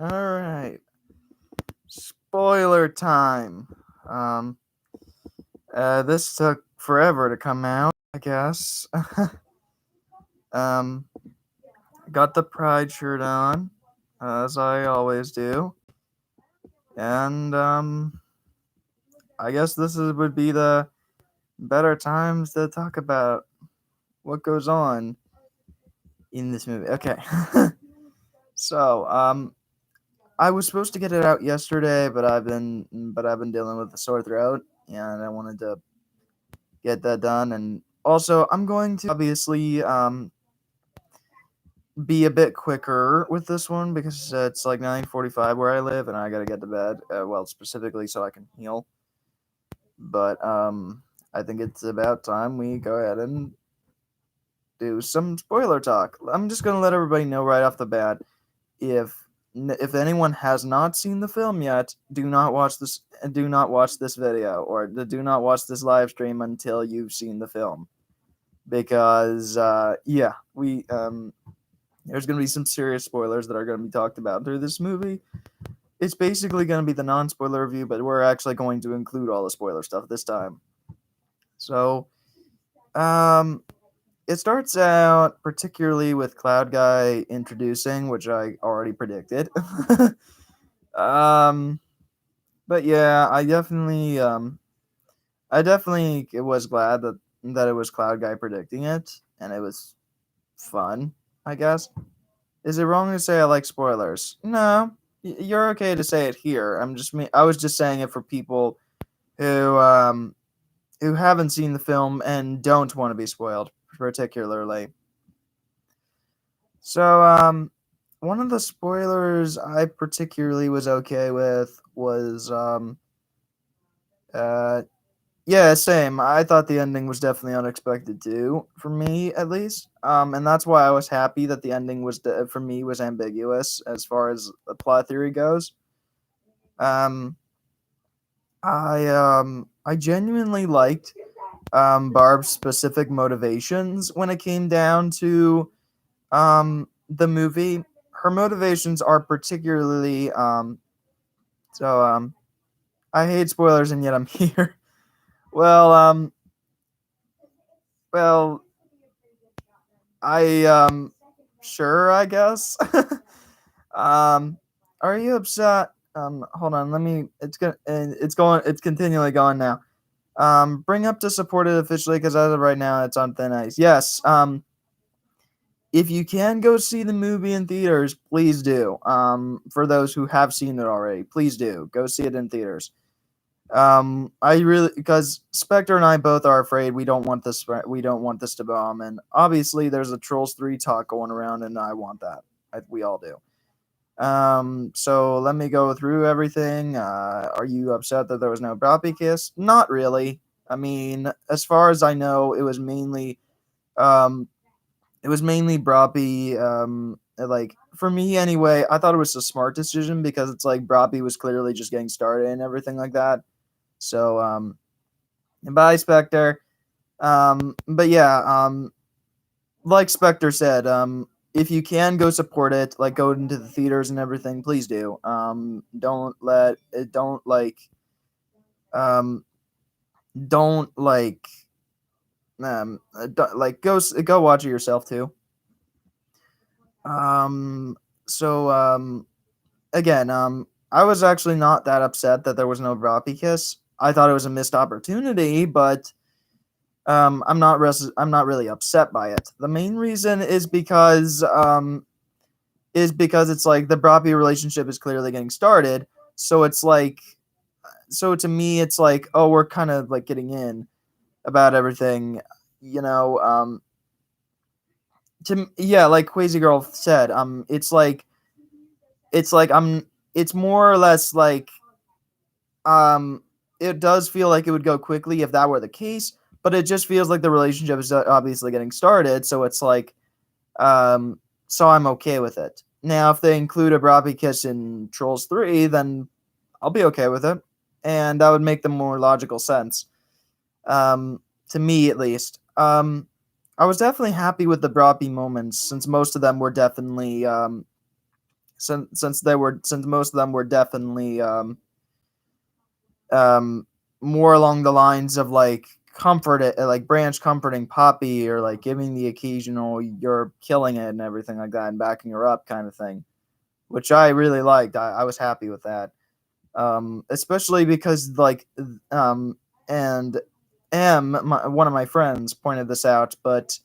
Alright. Spoiler time. Um, this took forever to come out, I guess. um, got the pride shirt on, as I always do. And, I guess would be the better times to talk about what goes on in this movie. Okay. so, I was supposed to get it out yesterday, but I've been dealing with a sore throat, and I wanted to get that done. And also, I'm going to obviously be a bit quicker with this one because it's like 9:45 where I live, and I gotta get to bed. Well, specifically so I can heal. But I think it's about time we go ahead and do some spoiler talk. I'm just gonna let everybody know right off the bat, if if anyone has not seen the film yet, do not watch this. Do not watch this video, or do not watch this live stream until you've seen the film, because yeah, we there's going to be some serious spoilers that are going to be talked about through this movie. It's basically going to be the non-spoiler review, but we're actually going to include all the spoiler stuff this time. So, um, it starts out particularly with Cloud Guy introducing, which I already predicted. um, but yeah, I definitely was glad that it was Cloud Guy predicting it, and it was fun, I guess. Is it wrong to say I like spoilers? No, you're okay to say it here. I was just saying it for people who who haven't seen the film and don't want to be spoiled, particularly. So one of the spoilers I particularly was okay with was uh yeah, same. I thought the ending was definitely unexpected too, for me at least. And that's why I was happy that the ending for me was ambiguous as far as the plot theory goes. Um, I genuinely liked Barb's specific motivations when it came down to the movie. Her motivations are particularly so I hate spoilers and yet I'm here. well, well, I sure, I guess. um are you upset? Hold on, let me it's continually going now. Bring up to support it officially because as of right now it's on thin ice. Yes. If you can go see the movie in theaters, please do. For those who have seen it already, please do go see it in theaters. I really, because Spectre and I both are afraid we don't want this to bomb, and obviously there's a Trolls 3 talk going around, and I want that. We all do. So let me go through everything. Are you upset that there was no Broppy kiss? Not really. I mean, as far as I know, um, it was mainly Broppy. Like for me anyway, I thought it was a smart decision because it's like Broppy was clearly just getting started and everything like that. So, bye, Spectre. But yeah, like Spectre said, if you can go support it, like go into the theaters and everything, please do. Um, don't like go watch it yourself too. Um, so again, I was actually not that upset that there was no Broppy kiss. I thought it was a missed opportunity, but I'm not really upset by it. The main reason is because it's like the Broppy relationship is clearly getting started. So it's like, so to me, it's like, oh, we're kind of like getting in about everything, you know. Yeah, like Quasi Girl said, it's like it's more or less like um, it does feel like it would go quickly if that were the case, but it just feels like the relationship is obviously getting started. So it's like, so I'm okay with it. Now, if they include a Broppy kiss in Trolls 3, then I'll be okay with it, and that would make the more logical sense, to me at least. I was definitely happy with the Broppy moments since most of them were definitely since most of them were definitely um more along the lines of like like Branch comforting Poppy, or like giving the occasional "you're killing it" and everything like that, and backing her up kind of thing, which I really liked. I was happy with that, especially because like and one of my friends pointed this out, but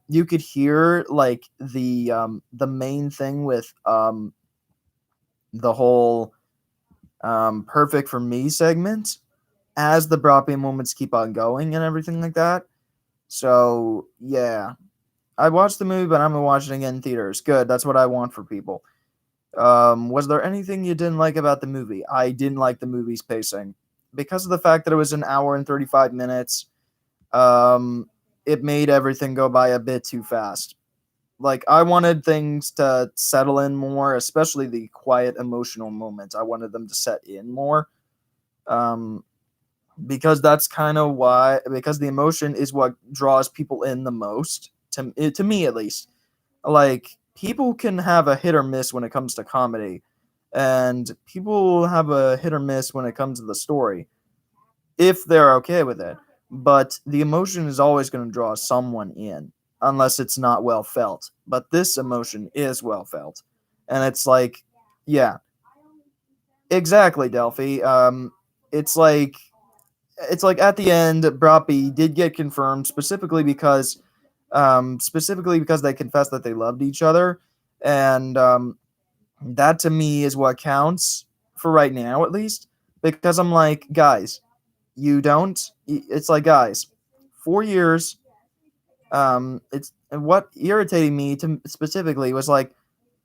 you could hear like the main thing with the whole perfect for me segment as the Broppy moments keep on going and everything like that. So yeah, I watched the movie, but I'm gonna watch it again in theaters. Good, that's what I want for people. Was there anything you didn't like about the movie? I didn't like the movie's pacing because of the fact that it was an hour and 35 minutes. Um, it made everything go by a bit too fast. Like I wanted things to settle in more, especially the quiet emotional moments. I wanted them to set in more. Um, because that's kind of why, because the emotion is what draws people in the most, to me at least. Like people can have a hit or miss when it comes to comedy, and people have a hit or miss when it comes to the story if they're okay with it. But the emotion is always going to draw someone in, unless it's not well felt. But this emotion is well felt, and it's like, yeah, exactly, Delphi. It's like it's like at the end, Broppy did get confirmed specifically because they confessed that they loved each other, and that to me is what counts for right now, at least. Because I'm like, guys, you don't. It's like, guys, 4 years. It's and what irritated me to specifically was like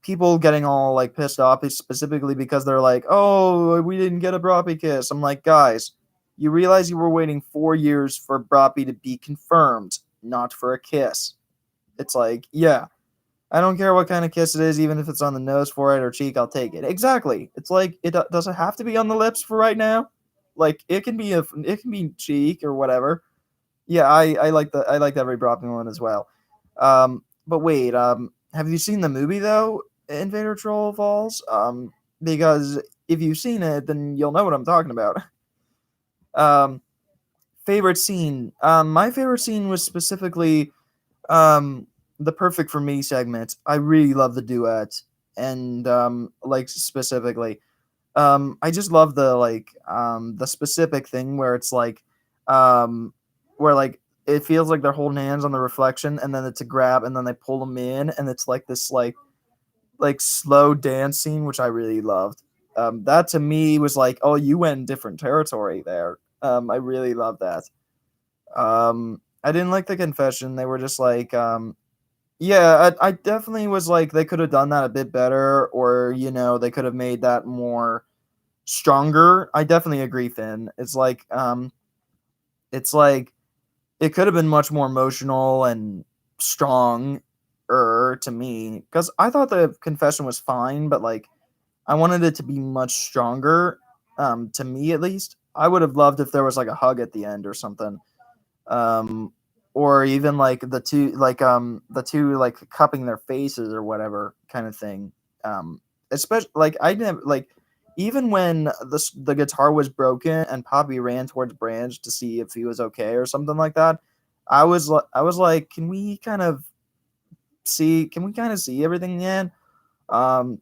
people getting all like pissed off specifically because they're like, "Oh, we didn't get a Broppy kiss." I'm like, guys, you realize you were waiting 4 years for Broppy to be confirmed, not for a kiss. It's like, yeah, I don't care what kind of kiss it is, even if it's on the nose, forehead, or cheek. I'll take it. Exactly. It's like it doesn't have to be on the lips for right now. Like it can be cheek or whatever. Yeah, I like every Broppy one as well. But wait, have you seen the movie though, Invader Troll Falls? Because if you've seen it, then you'll know what I'm talking about. Um, favorite scene. My favorite scene was specifically the perfect for me segment. I really love the duet, and like specifically, I just love the specific thing where it's like um where like it feels like they're holding hands on the reflection, and then it's a grab, and then they pull them in, and it's like this like slow dance scene, which I really loved. That to me was like, oh, you went in different territory there. I really love that. I didn't like the confession. They were just like, yeah, I definitely was like, they could have done that a bit better, or they could have made that more stronger. I definitely agree, Finn. It's like it could have been much more emotional and strong to me, because I thought the confession was fine, but like I wanted it to be much stronger. To me at least, I would have loved if there was like a hug at the end or something. Um, or even like the two like cupping their faces or whatever kind of thing. Especially like I didn't like even when the guitar was broken and Poppy ran towards Branch to see if he was okay or something like that. I was like, can we kind of see everything again? Um,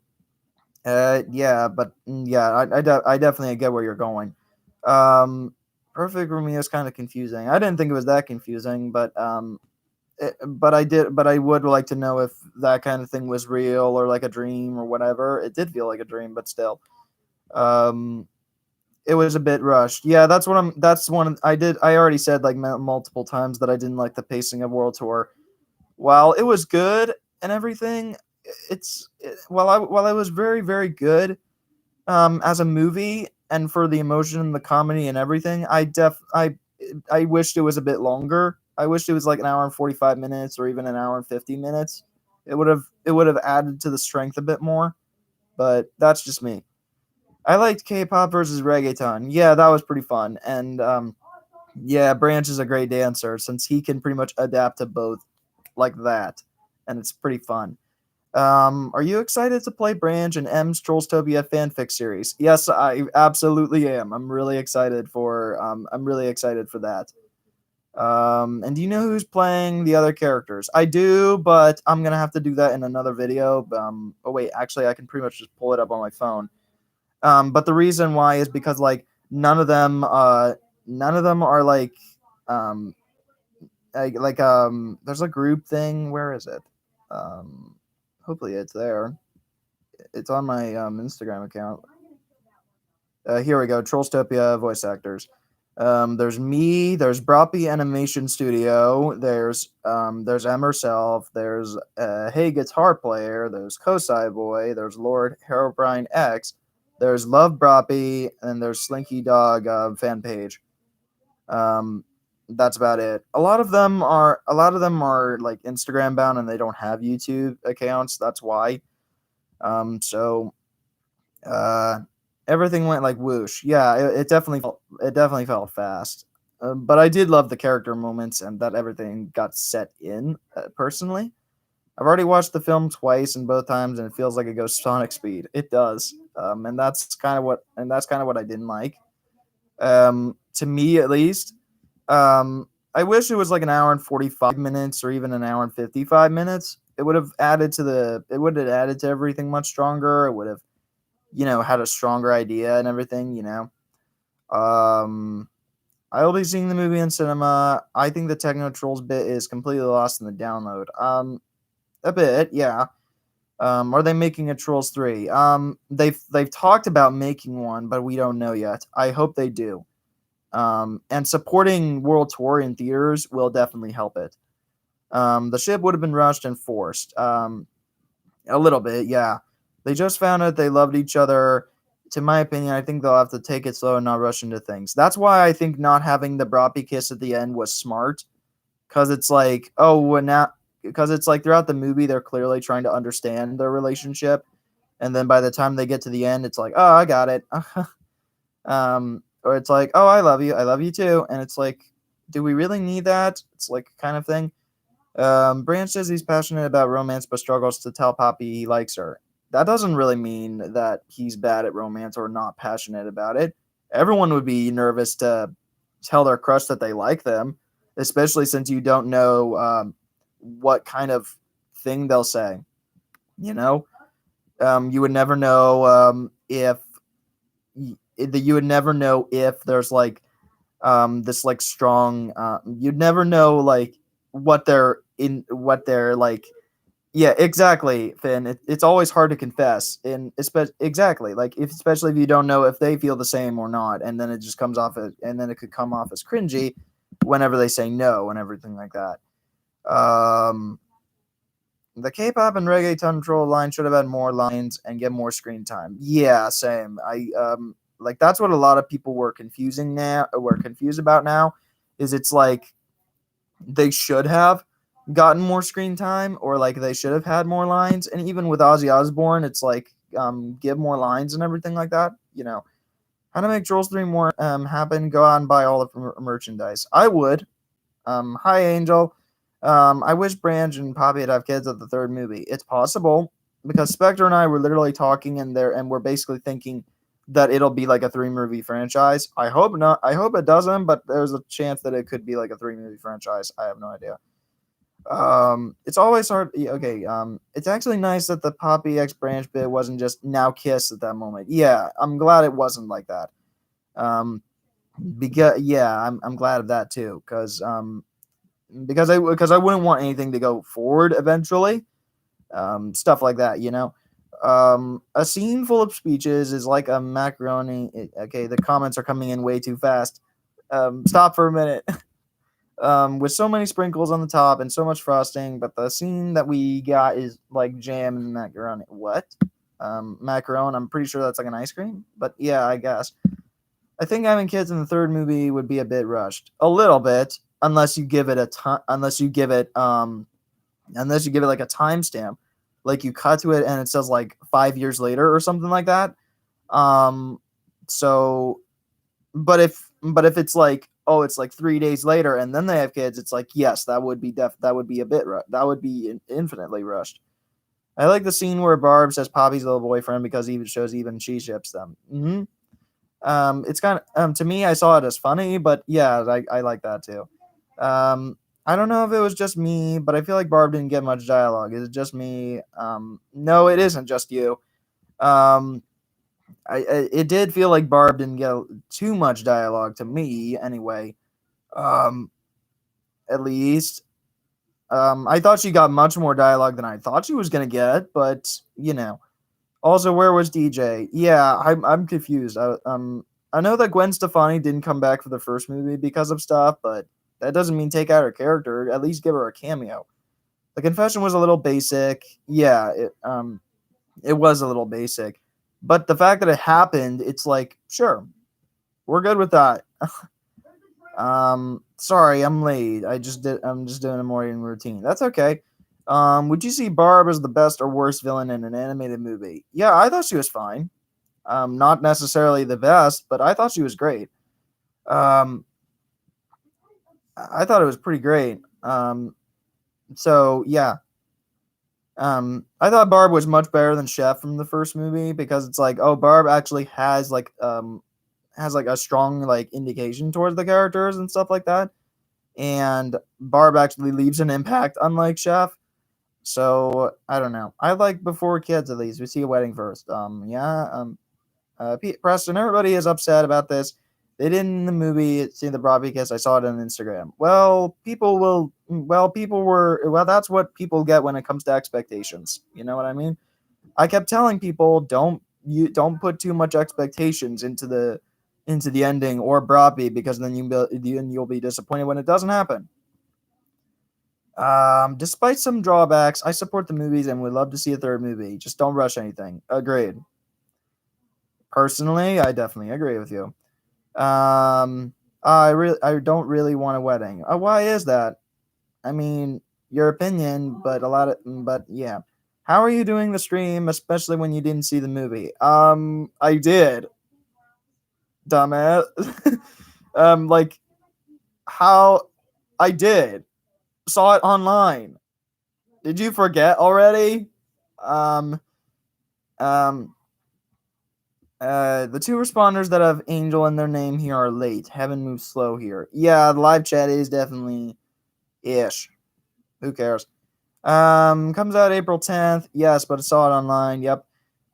yeah, but yeah, I definitely get where you're going. Um, Perfect for me is kind of confusing. I didn't think it was that confusing, but I would like to know if that kind of thing was real or like a dream or whatever. It did feel like a dream, but still, um, it was a bit rushed. Yeah, That's one. I already said like multiple times that I didn't like the pacing of World Tour. While it was good and everything, while I was very very good as a movie and for the emotion and the comedy and everything, I wished it was a bit longer. I wished it was like an hour and 45 minutes or even an hour and 50 minutes. It would have added to the strength a bit more, but that's just me. I liked K-pop versus reggaeton. Yeah, that was pretty fun. And yeah, Branch is a great dancer since he can pretty much adapt to both like that, and it's pretty fun. Are you excited to play Branch and M's Trollstopia fanfic series? Yes, I absolutely am. I'm really excited for that. And do you know who's playing the other characters? I do, but I'm gonna have to do that in another video. Oh wait, actually, I can pretty much just pull it up on my phone. But the reason why is because like none of them are um, there's a group thing. Where is it? Um, hopefully it's there. It's on my Instagram account. Here we go. Trollstopia voice actors. There's me. There's Broppy Animation Studio. There's Em herself. There's Hey Guitar Player. There's Kosai Boy. There's Lord Herobrine X. There's Love Broppy, and there's Slinky Dog fan page. Um, that's about it. A lot of them are like Instagram bound and they don't have YouTube accounts. That's why. So uh, everything went like whoosh. Yeah, it definitely felt fast. But I did love the character moments and that everything got set in. Personally, I've already watched the film twice, and both times, and it feels like it goes sonic speed. It does, that's kind of what I didn't like. To me, at least. I wish it was like an hour and 45 minutes, or even an hour and 55 minutes. It would have added to everything much stronger. It would have had a stronger idea and everything, Um, I will be seeing the movie in cinema. I think the Techno Trolls bit is completely lost in the download. A bit, yeah. Are they making a Trolls 3? They've talked about making one, but we don't know yet. I hope they do. And supporting World Tour in theaters will definitely help it. The ship would have been rushed and forced. A little bit, yeah. They just found out they loved each other. To my opinion, I think they'll have to take it slow and not rush into things. That's why I think not having the Broppy kiss at the end was smart. Because it's like, because it's like throughout the movie, they're clearly trying to understand their relationship. And then by the time they get to the end, it's like, oh, I got it. Or it's like, oh, I love you too. And it's like, do we really need that? It's like kind of thing. Branch says he's passionate about romance but struggles to tell Poppy he likes her. That doesn't really mean that he's bad at romance or not passionate about it. Everyone would be nervous to tell their crush that they like them, especially since you don't know what kind of thing they'll say. You know, you would never know if you would never know if there's like this like strong. You'd never know like what they're like. Yeah, exactly, Finn. It's always hard to confess, exactly like especially if you don't know if they feel the same or not, and then it just and then it could come off as cringy whenever they say no and everything like that. Um, the K-pop and reggaeton troll line should have had more lines and get more screen time. Yeah, same. I like that's what a lot of people were confused about now, is it's like they should have gotten more screen time, or like they should have had more lines. And even with Ozzy Osbourne, it's like give more lines and everything like that. How to make Trolls 3 more happen? Go out and buy all the merchandise. I would. Hi Angel. I wish Branch and Poppy would have kids at the third movie. It's possible, because Spectre and I were literally talking and we're basically thinking that it'll be like a 3-movie franchise. I hope not. I hope it doesn't, but there's a chance that it could be like a 3-movie franchise. I have no idea. It's always hard. Okay. It's actually nice that the Poppy X Branch bit wasn't just now kiss at that moment. Yeah, I'm glad it wasn't like that. Because yeah, I'm glad of that too, because I wouldn't want anything to go forward eventually. Stuff like that. A scene full of speeches is like a macaroni. Okay, the comments are coming in way too fast. Stop for a minute. With so many sprinkles on the top and so much frosting, but the scene that we got is like jam and macaroni. What? Macaron. I'm pretty sure that's like an ice cream, but yeah, I guess. I think having kids in the third movie would be a bit rushed, a little bit, unless you give it unless you give it like a timestamp, like you cut to it and it says like 5 years later or something like that. Um, so, but if it's like, oh, it's like 3 days later and then they have kids, it's like, yes, that would be a bit that would be infinitely rushed. I like the scene where Barb says Poppy's little boyfriend because even shows even she ships them. It's kind of to me, I saw it as funny, but yeah, I like that too. I don't know if it was just me, but I feel like Barb didn't get much dialogue. Is it just me? No, it isn't just you. Um, it did feel like Barb didn't get too much dialogue to me, anyway. Um, at least. I thought she got much more dialogue than I thought she was gonna get, but you know. Also, where was DJ? Yeah, I'm confused. I know that Gwen Stefani didn't come back for the first movie because of stuff, but that doesn't mean take out her character. At least give her a cameo. The confession was a little basic. Yeah, it was a little basic, but the fact that it happened, it's like sure, we're good with that. Sorry, I'm late. I'm just doing a morning routine. That's okay. Would you see Barb as the best or worst villain in an animated movie? Yeah, I thought she was fine. Not necessarily the best, but I thought she was great. Um, I thought it was pretty great. So yeah. I thought Barb was much better than Chef from the first movie because it's like, oh, Barb actually has like a strong like indication towards the characters and stuff like that. And Barb actually leaves an impact, unlike Chef. So I don't know. I like Before Kids at least. We see a wedding first. Yeah. Preston, everybody is upset about this. They didn't in the movie see the broad because I saw it on Instagram. Well, people will. Well, people were. Well, that's what people get when it comes to expectations. You know what I mean? I kept telling people don't put too much expectations into the ending or Broadby because then you'll be disappointed when it doesn't happen. Despite some drawbacks, I support the movies and would love to see a third movie. Just don't rush anything. Agreed. Personally, I definitely agree with you. I don't really want a wedding. Why is that? I mean, your opinion, but yeah. How are you doing the stream, especially when you didn't see the movie? I did, dumbass. Like how I did saw it online. Did you forget already? Um, um, the two responders that have Angel in their name here are late. Heaven moves slow here. Yeah, the live chat is definitely ish. Who cares? Comes out April 10th. Yes, but I saw it online. Yep.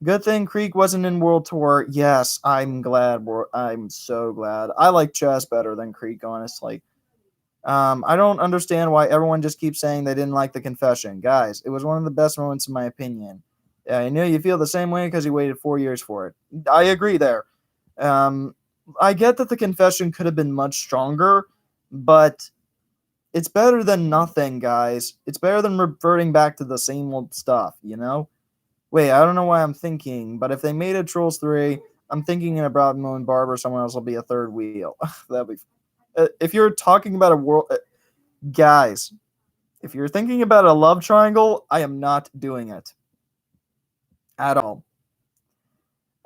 Good thing Creek wasn't in World Tour. Yes, I'm glad. I'm so glad. I like Chess better than Creek, honestly. I don't understand why everyone just keeps saying they didn't like the confession. Guys, it was one of the best moments in my opinion. I know you feel the same way because you waited 4 years for it. I agree there. Um, I get that the confession could have been much stronger, but it's better than nothing, guys. It's better than reverting back to the same old stuff, you know? Wait, I don't know why I'm thinking, but if they made a Trolls 3, I'm thinking in about Mo and Barb or someone else will be a third wheel. That'd be. If you're talking about a world. Guys, if you're thinking about a love triangle, I am not doing it. At all.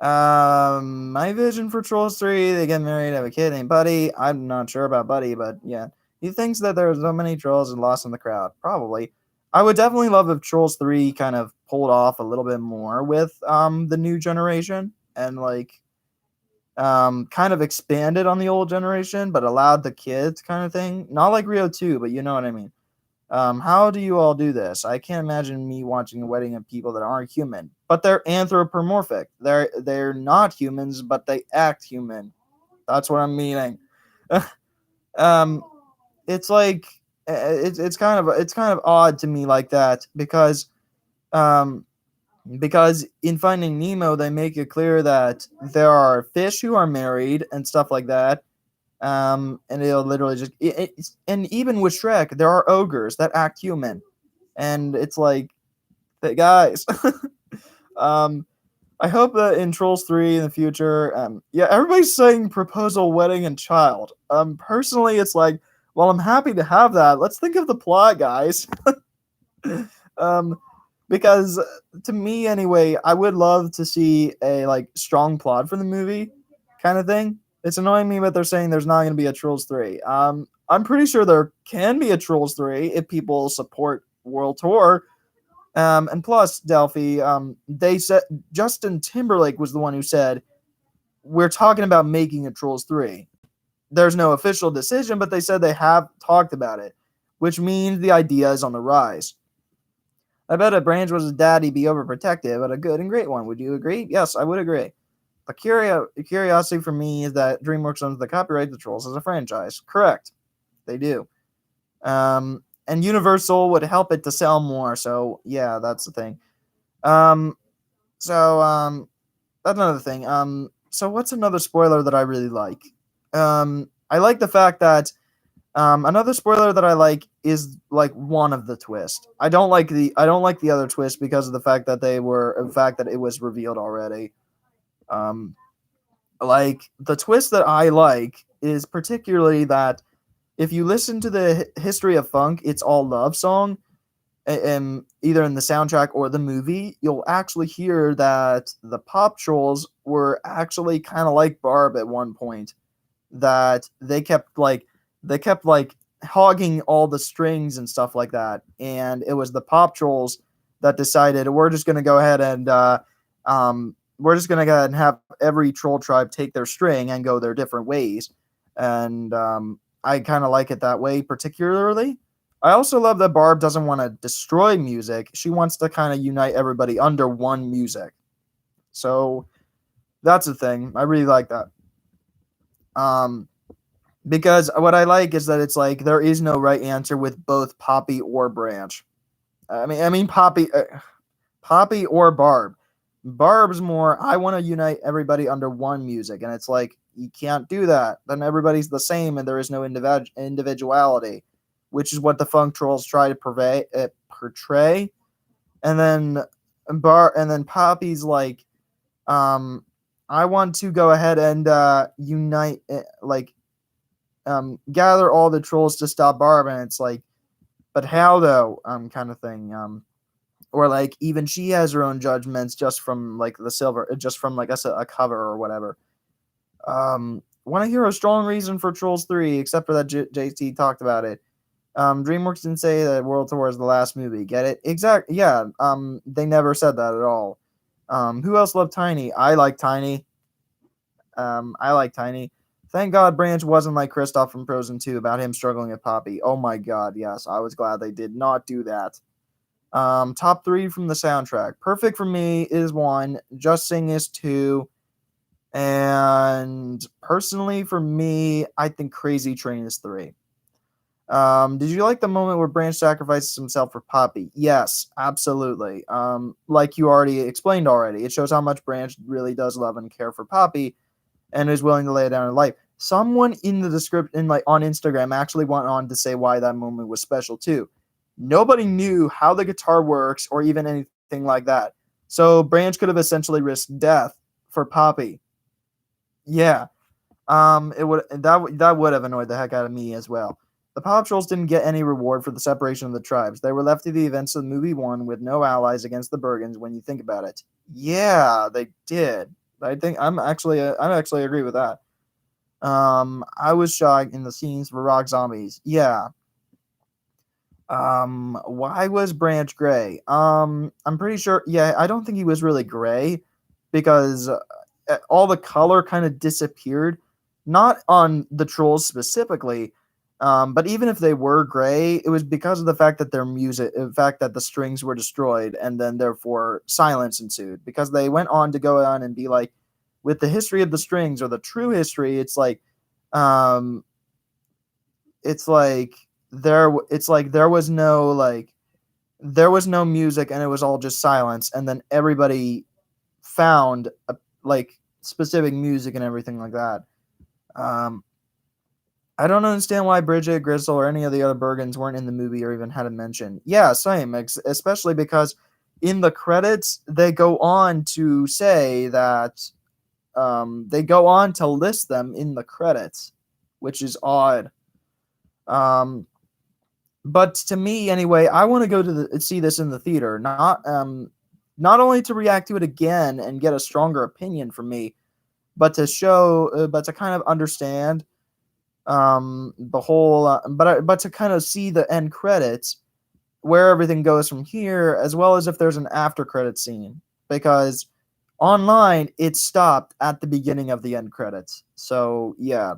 My vision for Trolls 3, they get married, have a kid named Buddy. I'm not sure about Buddy, but yeah. He thinks that there's so many trolls and lost in the crowd. Probably. I would definitely love if Trolls 3 kind of pulled off a little bit more with the new generation and like kind of expanded on the old generation, but allowed the kids kind of thing. Not like Rio 2, but you know what I mean. How do you all do this? I can't imagine me watching a wedding of people that aren't human, but they're anthropomorphic. They're not humans, but they act human. That's what I'm meaning. um, it's like it's kind of odd to me like that um because in Finding Nemo they make it clear that there are fish who are married and stuff like that. And it'll literally just and even with Shrek, there are ogres that act human, and it's like, guys. um, I hope that in Trolls 3 in the future, yeah, everybody's saying proposal, wedding, and child. Personally, it's like, well, I'm happy to have that. Let's think of the plot, guys. um, because to me, anyway, I would love to see a like strong plot for the movie, kind of thing. It's annoying me that they're saying there's not going to be a Trolls 3. I'm pretty sure there can be a Trolls 3 if people support World Tour. And plus, Delphi, they said Justin Timberlake was the one who said we're talking about making a Trolls 3. There's no official decision, but they said they have talked about it, which means the idea is on the rise. I bet if Branch was his dad, he'd be overprotective, but a good and great one. Would you agree? Yes, I would agree. The curiosity for me is that DreamWorks owns the copyright to Trolls as a franchise. Correct. They do. And Universal would help it to sell more, so yeah, that's the thing. Um, so that's another thing. So what's another spoiler that I really like? I like the fact that another spoiler that I like is like one of the twist. I don't like the other twist because of the fact that it was revealed already. Um, like the twist that I like is particularly that if you listen to the history of funk, it's all love song, and either in the soundtrack or the movie, you'll actually hear that the Pop Trolls were actually kind of like Barb at one point. That they kept like hogging all the strings and stuff like that, and it was the Pop Trolls that decided we're just gonna go ahead and we're just gonna go ahead and have every troll tribe take their string and go their different ways, and I kind of like it that way particularly. I also love that Barb doesn't want to destroy music. She wants to kind of unite everybody under one music. So that's the thing. I really like that. Um, because what I like is that it's like there is no right answer with both Poppy or Branch. I mean Poppy or Barb. Barb's more. I want to unite everybody under one music, and it's like you can't do that. Then everybody's the same, and there is no individuality, which is what the Funk Trolls try to portray. And then Poppy's like, um, I want to go ahead and unite, gather all the trolls to stop Barb, and it's like, but how though? Kind of thing. Or like even she has her own judgments just from like the silver, just from like a cover or whatever. Want to hear a strong reason for Trolls 3, except for that JT talked about it. DreamWorks didn't say that World Tour is the last movie. Get it? Exactly. Yeah. They never said that at all. Who else loved Tiny? I like Tiny. I like Tiny. Thank God Branch wasn't like Kristoff from Frozen 2 about him struggling with Poppy. Oh my God, yes. I was glad they did not do that. Top three from the soundtrack. Perfect for me is one. Just Sing is two. And personally, for me, I think Crazy Train is three. Did you like the moment where Branch sacrifices himself for Poppy? Yes, absolutely. Like you already explained already, it shows how much Branch really does love and care for Poppy, and is willing to lay it down in life. Someone in the description, like on Instagram, actually went on to say why that moment was special too. Nobody knew how the guitar works or even anything like that, so Branch could have essentially risked death for Poppy. Yeah, it would that would have annoyed the heck out of me as well. The Paw Patrols didn't get any reward for the separation of the tribes. They were left to the events of movie one with no allies against the Bergens. When you think about it, yeah, they did. I'm actually agree with that. I was shocked in the scenes for Rock Zombies. Yeah. Why was Branch gray? I'm pretty sure. Yeah, I don't think he was really gray because all the color kind of disappeared. Not on the trolls specifically, but even if they were gray, it was because of the fact that the fact that the strings were destroyed, and then therefore silence ensued. Because they went on to go on and be like, with the history of the strings or the true history, um, it's like there was no music and it was all just silence, and then everybody found like specific music and everything like that. Um, I don't understand why Bridget, Gristle, or any of the other Bergens weren't in the movie or even had a mention. Yeah, same. Especially because in the credits they go on to say that they go on to list them in the credits, which is odd. Um, but to me, anyway, I want to go to see this in the theater, not only to react to it again and get a stronger opinion from me, but to kind of understand the whole but to kind of see the end credits where everything goes from here, as well as if there's an after credit scene, because online it stopped at the beginning of the end credits. So yeah,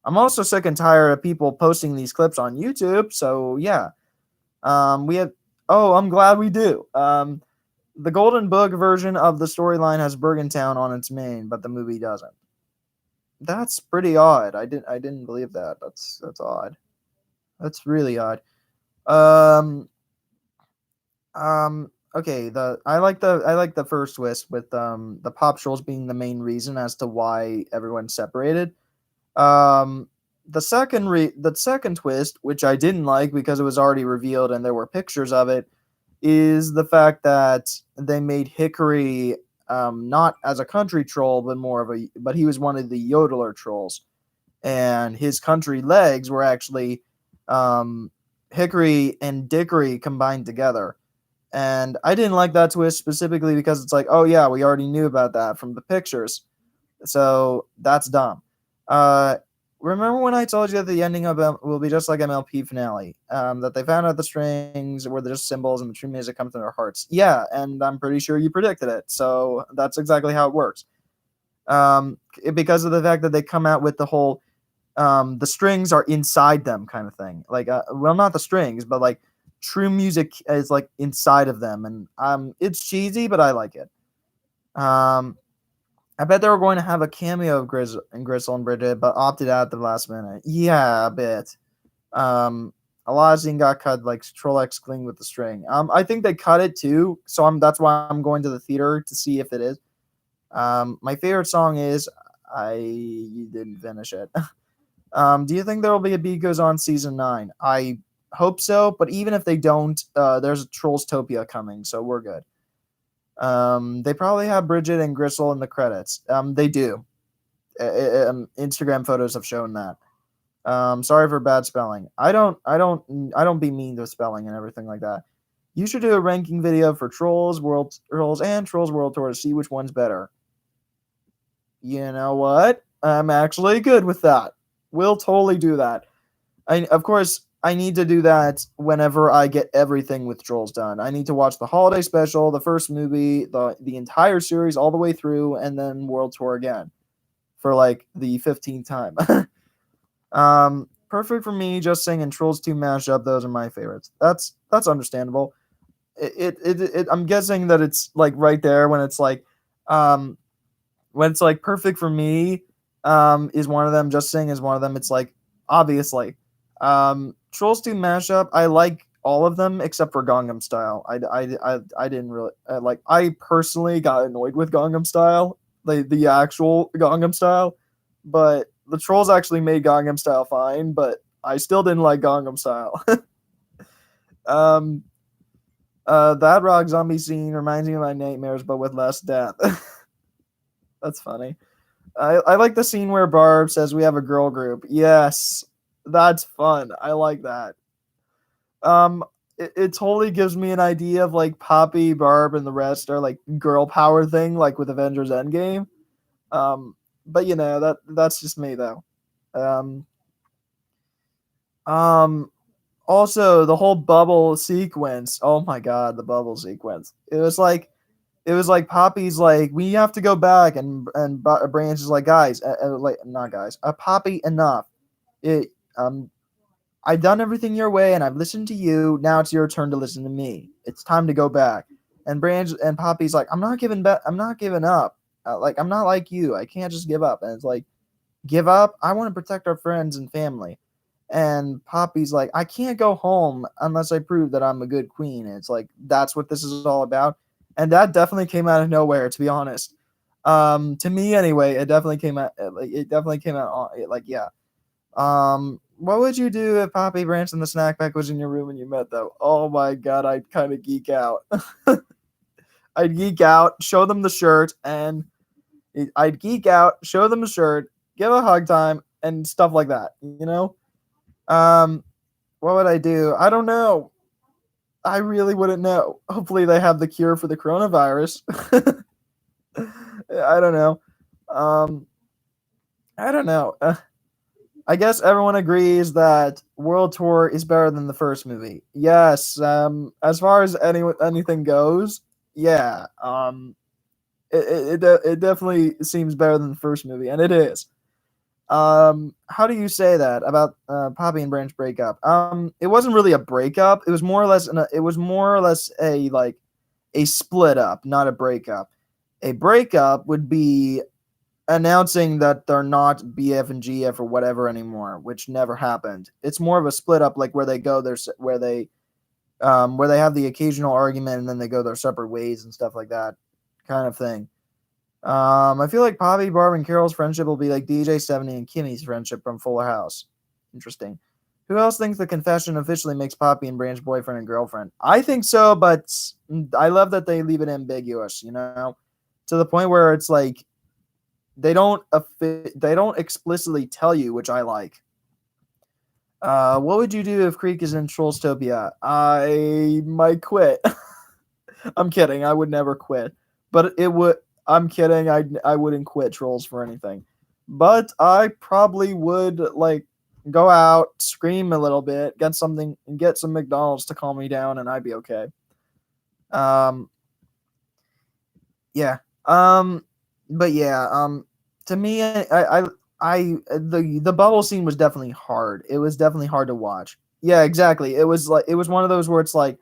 I'm also sick and tired of people posting these clips on YouTube. So yeah, we have. Oh, I'm glad we do. The Golden Book version of the storyline has Bergentown on its main, but the movie doesn't. That's pretty odd. I didn't believe that. That's odd. That's really odd. Um okay, the I like the first twist with the pop trolls being the main reason as to why everyone's separated. Um the second twist, which I didn't like because it was already revealed and there were pictures of it, is the fact that they made Hickory not as a country troll but more of a but he was one of the yodeler trolls, and his country legs were actually um Hickory and Dickory combined together. And I didn't like that twist specifically because it's like, oh yeah, we already knew about that from the pictures. So that's dumb. Uh, Remember when I told you that the ending of will be just like MLP finale? That they found out the strings were just symbols and the true music comes from their hearts. Yeah, and I'm pretty sure you predicted it. So that's exactly how it works. Because of the fact that they come out with the whole the strings are inside them kind of thing. Like, well, not the strings, but like true music is like inside of them, and it's cheesy, but I like it. Um, I bet they were going to have a cameo of Gristle and Bridget, but opted out at the last minute. Yeah, a bit. Um, a lot of scene got cut, like Troll X cling with the string. I think they cut it too, so that's why I'm going to the theater to see if it is. My favorite song is you didn't finish it. Do you think there will be a Beat Goes On season 9? I hope so, but even if they don't, there's a Trollstopia coming, so we're good. They probably have Bridget and Gristle in the credits. They do. Instagram photos have shown that. Sorry for bad spelling. I don't be mean to spelling and everything like that. You should do a ranking video for Trolls World Trolls and Trolls World Tour to see which one's better. You know what? I'm actually good with that. We'll totally do that. Of course, I need to do that whenever I get everything with Trolls done. I need to watch the holiday special, the first movie, the entire series all the way through, and then World Tour again for like the 15th time. Perfect for me. Just singing Trolls 2 mashup. Those are my favorites. That's understandable. I'm guessing that it's like right there um when it's like perfect for me is one of them, just sing is one of them. It's like obviously Trolls 2 mashup, I like all of them except for Gangnam Style. I didn't really like, I personally got annoyed with Gangnam Style, the actual Gangnam Style, but the Trolls actually made Gangnam Style fine, but I still didn't like Gangnam Style. um that rock zombie scene reminds me of my nightmares but with less death. That's funny. I like the scene where Barb says we have a girl group. Yes, that's fun. I like that. It totally gives me an idea of like Poppy, Barb, and the rest are like girl power thing, like with Avengers Endgame. Um, but that's just me though. Um, um, Also the whole bubble sequence. Oh my god, the bubble sequence. It was like Poppy's like, we have to go back, and Branch is like, guys, like not guys, Poppy, enough. It I've done everything your way, and I've listened to you. Now it's your turn to listen to me. It's time to go back. And Branch and Poppy's like, I'm not giving back. I'm not giving up. Like I'm not like you. I can't just give up. And it's like, give up? I want to protect our friends and family. And Poppy's like, I can't go home unless I prove that I'm a good queen. And it's like, that's what this is all about. And that definitely came out of nowhere, to be honest. To me anyway, it definitely came out like it definitely came out like, yeah. What would you do if Poppy Branch and the snack pack was in your room and you met them? Oh my god, I'd kind of geek out. I'd geek out, show them the shirt, and I'd geek out, show them the shirt, give a hug time, and stuff like that. Um, what would I do? I don't know. I really wouldn't know. Hopefully, they have the cure for the coronavirus. I don't know. Um, I don't know. I guess everyone agrees that World Tour is better than the first movie. Yes, as far as anything goes, yeah, it definitely seems better than the first movie, and it is. How do you say that about Poppy and Branch breakup? It wasn't really a breakup. It was more or less it was more or less a like a split up, not a breakup. A breakup would be announcing that they're not BF and GF or whatever anymore, which never happened. It's more of a split up, like where they go there's where they have the occasional argument and then they go their separate ways and stuff like that, kind of thing. I feel like Poppy, Barb, and Carol's friendship will be like DJ 70 and Kimmy's friendship from Fuller House. Interesting. Who else thinks the confession officially makes Poppy and Branch boyfriend and girlfriend? I think so, but I love that they leave it ambiguous, to the point where it's like they don't explicitly tell you, which I like. What would you do if Creek is in Trollstopia? I might quit. I'm kidding. I would never quit. But it would. I'm kidding. I wouldn't quit Trolls for anything. But I probably would like go out, scream a little bit, get some McDonald's to calm me down, and I'd be okay. Um. Yeah. But yeah. To me, the bubble scene was definitely hard. It was definitely hard to watch. Yeah, exactly. It was one of those where it's like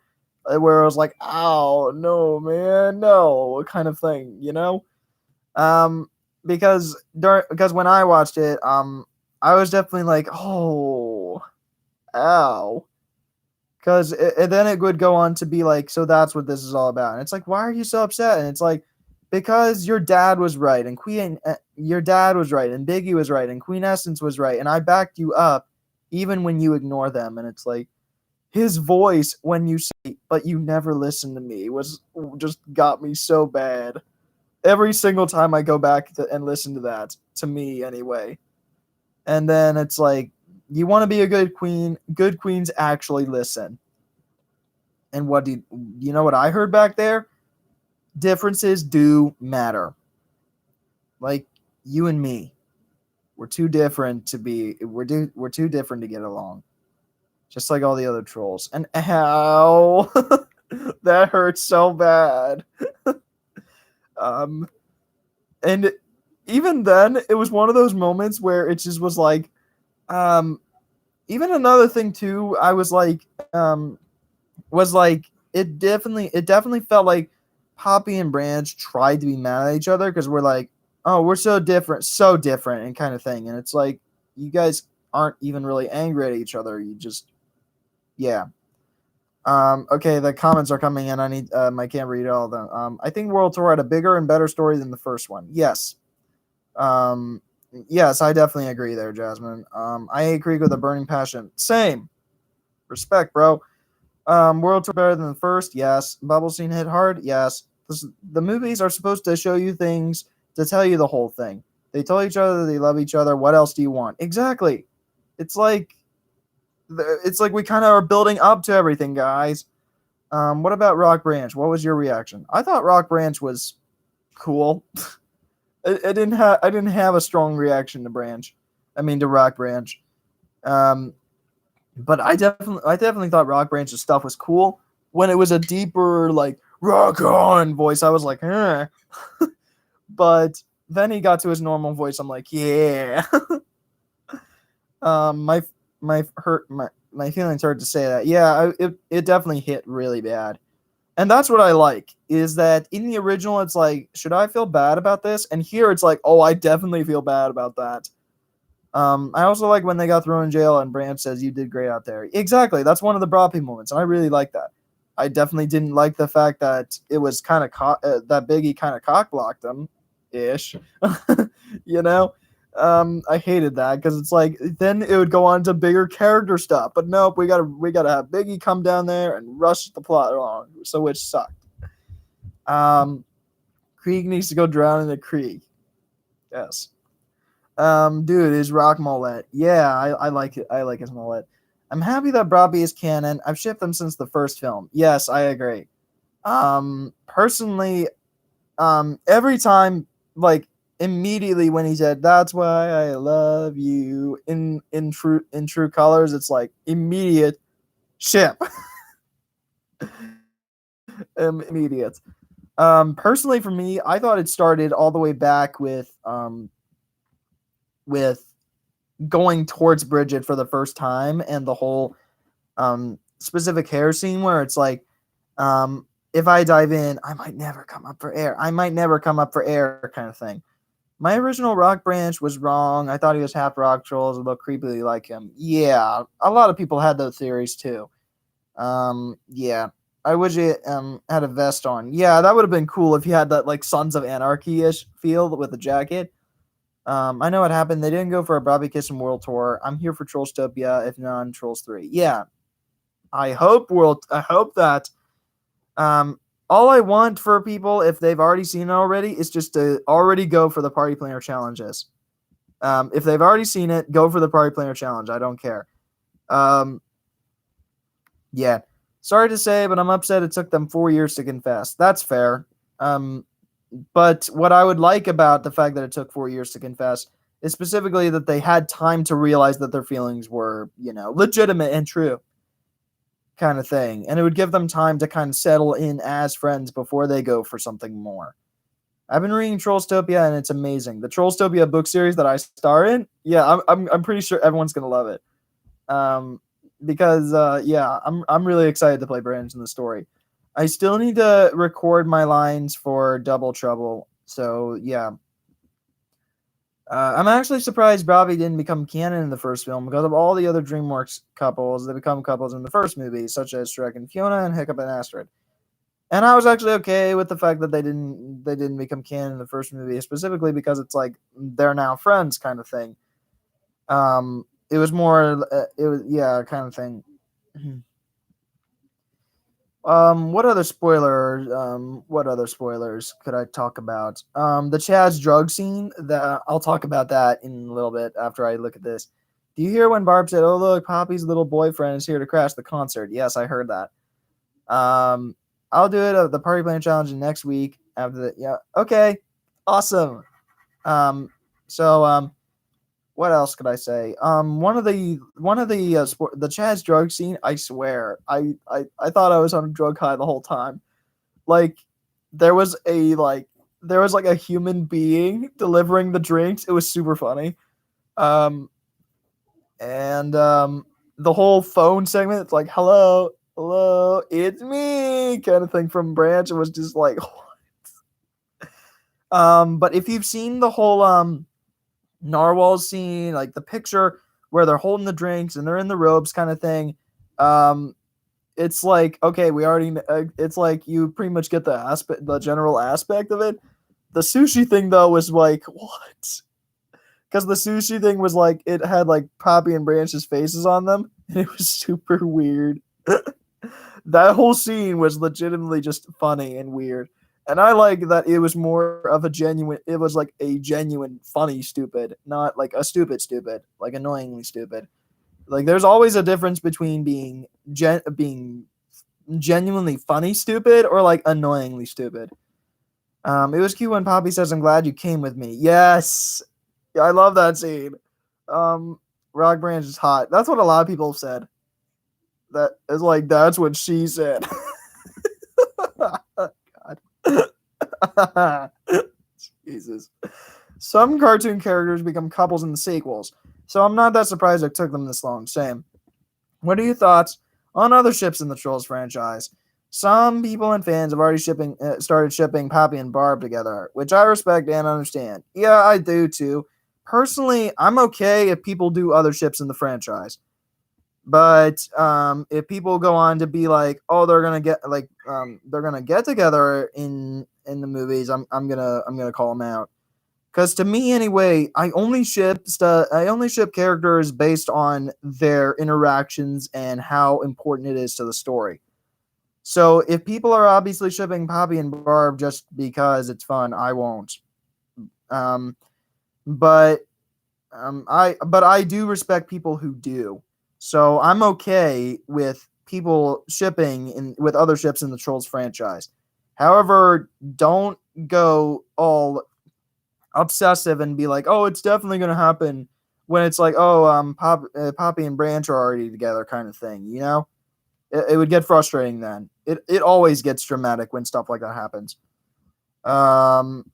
where I was like, "Oh no, man, no," kind of thing, Um, because when I watched it, I was definitely like, "Oh, ow," because then it would go on to be like, "So that's what this is all about," and it's like, "Why are you so upset?" And it's like, because your dad was right, and your dad was right, and Biggie was right, and Queen Essence was right, and I backed you up, even when you ignore them, and it's like his voice when you say, "But you never listened to me," was just got me so bad. Every single time I go back and listen to that, to me anyway. And then it's like, you want to be a good queen. Good queens actually listen. And what do you know what I heard back there? Differences do matter. Like you and me, we're too different to be. We're too different to get along. Just like all the other trolls. And ow, that hurts so bad. Um, and even then, it was one of those moments where it just was like, um, even another thing too. I was like, it definitely felt like Poppy and Branch tried to be mad at each other because we're like, oh, we're so different, and kind of thing. And it's like, you guys aren't even really angry at each other. You just, yeah. Okay, the comments are coming in. I can't read all of them. I think World Tour had a bigger and better story than the first one. Yes. Um, yes, I definitely agree there, Jasmine. I agree with a burning passion. Same. Respect, bro. World Tour better than the first? Yes. Bubble scene hit hard? Yes. The movies are supposed to show you things to tell you the whole thing. They tell each other they love each other. What else do you want? Exactly. It's like we kind of are building up to everything, guys. What about Rock Branch? What was your reaction? I thought Rock Branch was cool. I didn't have a strong reaction to Rock Branch. Um, but I definitely thought Rock Branch's stuff was cool. When it was a deeper like rock on voice, I was like, eh. But then he got to his normal voice. I'm like, yeah. My my feelings hurt to say that. Yeah, it definitely hit really bad. And that's what I like, is that in the original, it's like, should I feel bad about this? And here it's like, oh, I definitely feel bad about that. I also like when they got thrown in jail and Branch says, you did great out there. Exactly. That's one of the Broppy moments, and I really like that. I definitely didn't like the fact that it was kind of that Biggie kind of cock blocked him ish. you know? I hated that because it's like then it would go on to bigger character stuff. But nope, we gotta have Biggie come down there and rush the plot along. So which sucked. Krieg needs to go drown in the creek. Yes. Dude, his rock mullet. Yeah, I like it. I like his mullet. I'm happy that Broppy is canon. I've shipped them since the first film. Yes, I agree. Personally, every time, like, immediately when he said, "That's why I love you," in true colors, it's like immediate ship, immediate. Personally, for me, I thought it started all the way back with going towards Bridget for the first time, and the whole specific hair scene where it's like, if I dive in, I might never come up for air. I might never come up for air, kind of thing. My original rock branch was wrong. I thought he was half rock trolls, a little creepily like him. Yeah, a lot of people had those theories too. Yeah. I wish he had a vest on. Yeah, that would have been cool if he had that like Sons of Anarchy ish feel with the jacket. I know what happened. They didn't go for a Bobby Kiss and World Tour. I'm here for Trollstopia, if not Trolls 3. Yeah. I hope that all I want for people, if they've already seen it already, is just to already go for the party planner challenges. If they've already seen it, go for the party planner challenge. I don't care. Um, yeah. Sorry to say, but I'm upset it took them 4 years to confess. That's fair. Um, but what I would like about the fact that it took 4 years to confess is specifically that they had time to realize that their feelings were, legitimate and true, kind of thing. And it would give them time to kind of settle in as friends before they go for something more. I've been reading Trollstopia and it's amazing. The Trollstopia book series that I star in, yeah, I'm pretty sure everyone's gonna love it. Because yeah, I'm really excited to play Branch in the story. I still need to record my lines for Double Trouble, so yeah. I'm actually surprised Bobby didn't become canon in the first film because of all the other DreamWorks couples that become couples in the first movie, such as Shrek and Fiona and Hiccup and Astrid. And I was actually okay with the fact that they didn't become canon in the first movie, specifically because it's like they're now friends kind of thing. It was more it was yeah kind of thing. What other spoilers could I talk about? The Chaz drug scene. That I'll talk about that in a little bit after I look at this. Do you hear when Barb said, "Oh look, Poppy's little boyfriend is here to crash the concert"? Yes, I heard that. Um, I'll do it the party plan challenge next week after that. Yeah, okay, awesome. Um, so what else could I say? The Chaz drug scene. I swear, I thought I was on a drug high the whole time. Like there was like a human being delivering the drinks. It was super funny. Um, and the whole phone segment. It's like hello, hello, it's me, kind of thing from Branch. It was just like, but if you've seen the whole narwhal scene, like the picture where they're holding the drinks and they're in the robes, kind of thing. Um, it's like okay, we already. It's like you pretty much get the general aspect of it. The sushi thing though was like what? Because the sushi thing was like it had like Poppy and Branch's faces on them, and it was super weird. That whole scene was legitimately just funny and weird. And I like that it was more of a genuine, it was like a genuine funny stupid, not like a stupid, like annoyingly stupid. Like there's always a difference between being genuinely funny stupid or like annoyingly stupid. It was cute when Poppy says, "I'm glad you came with me." Yes, yeah, I love that scene. Um, Rock Branch is hot. That's what a lot of people have said. That is like that's what she said. God. Jesus. Some cartoon characters become couples in the sequels, so I'm not that surprised it took them this long. Same. What are your thoughts on other ships in the Trolls franchise? Some people and fans have already started shipping Poppy and Barb together, which I respect and understand. Yeah, I do too. Personally, I'm okay if people do other ships in the franchise. But if people go on to be like, oh, they're gonna get together in the movies, I'm gonna call them out. Because to me, anyway, I only ship characters based on their interactions and how important it is to the story. So if people are obviously shipping Poppy and Barb just because it's fun, I won't. Um, but I do respect people who do. So I'm okay with people shipping with other ships in the Trolls franchise. However, don't go all obsessive and be like, "Oh, it's definitely gonna happen," when it's like, "Oh, Poppy and Branch are already together," kind of thing. You know, it would get frustrating then. It always gets dramatic when stuff like that happens. Um,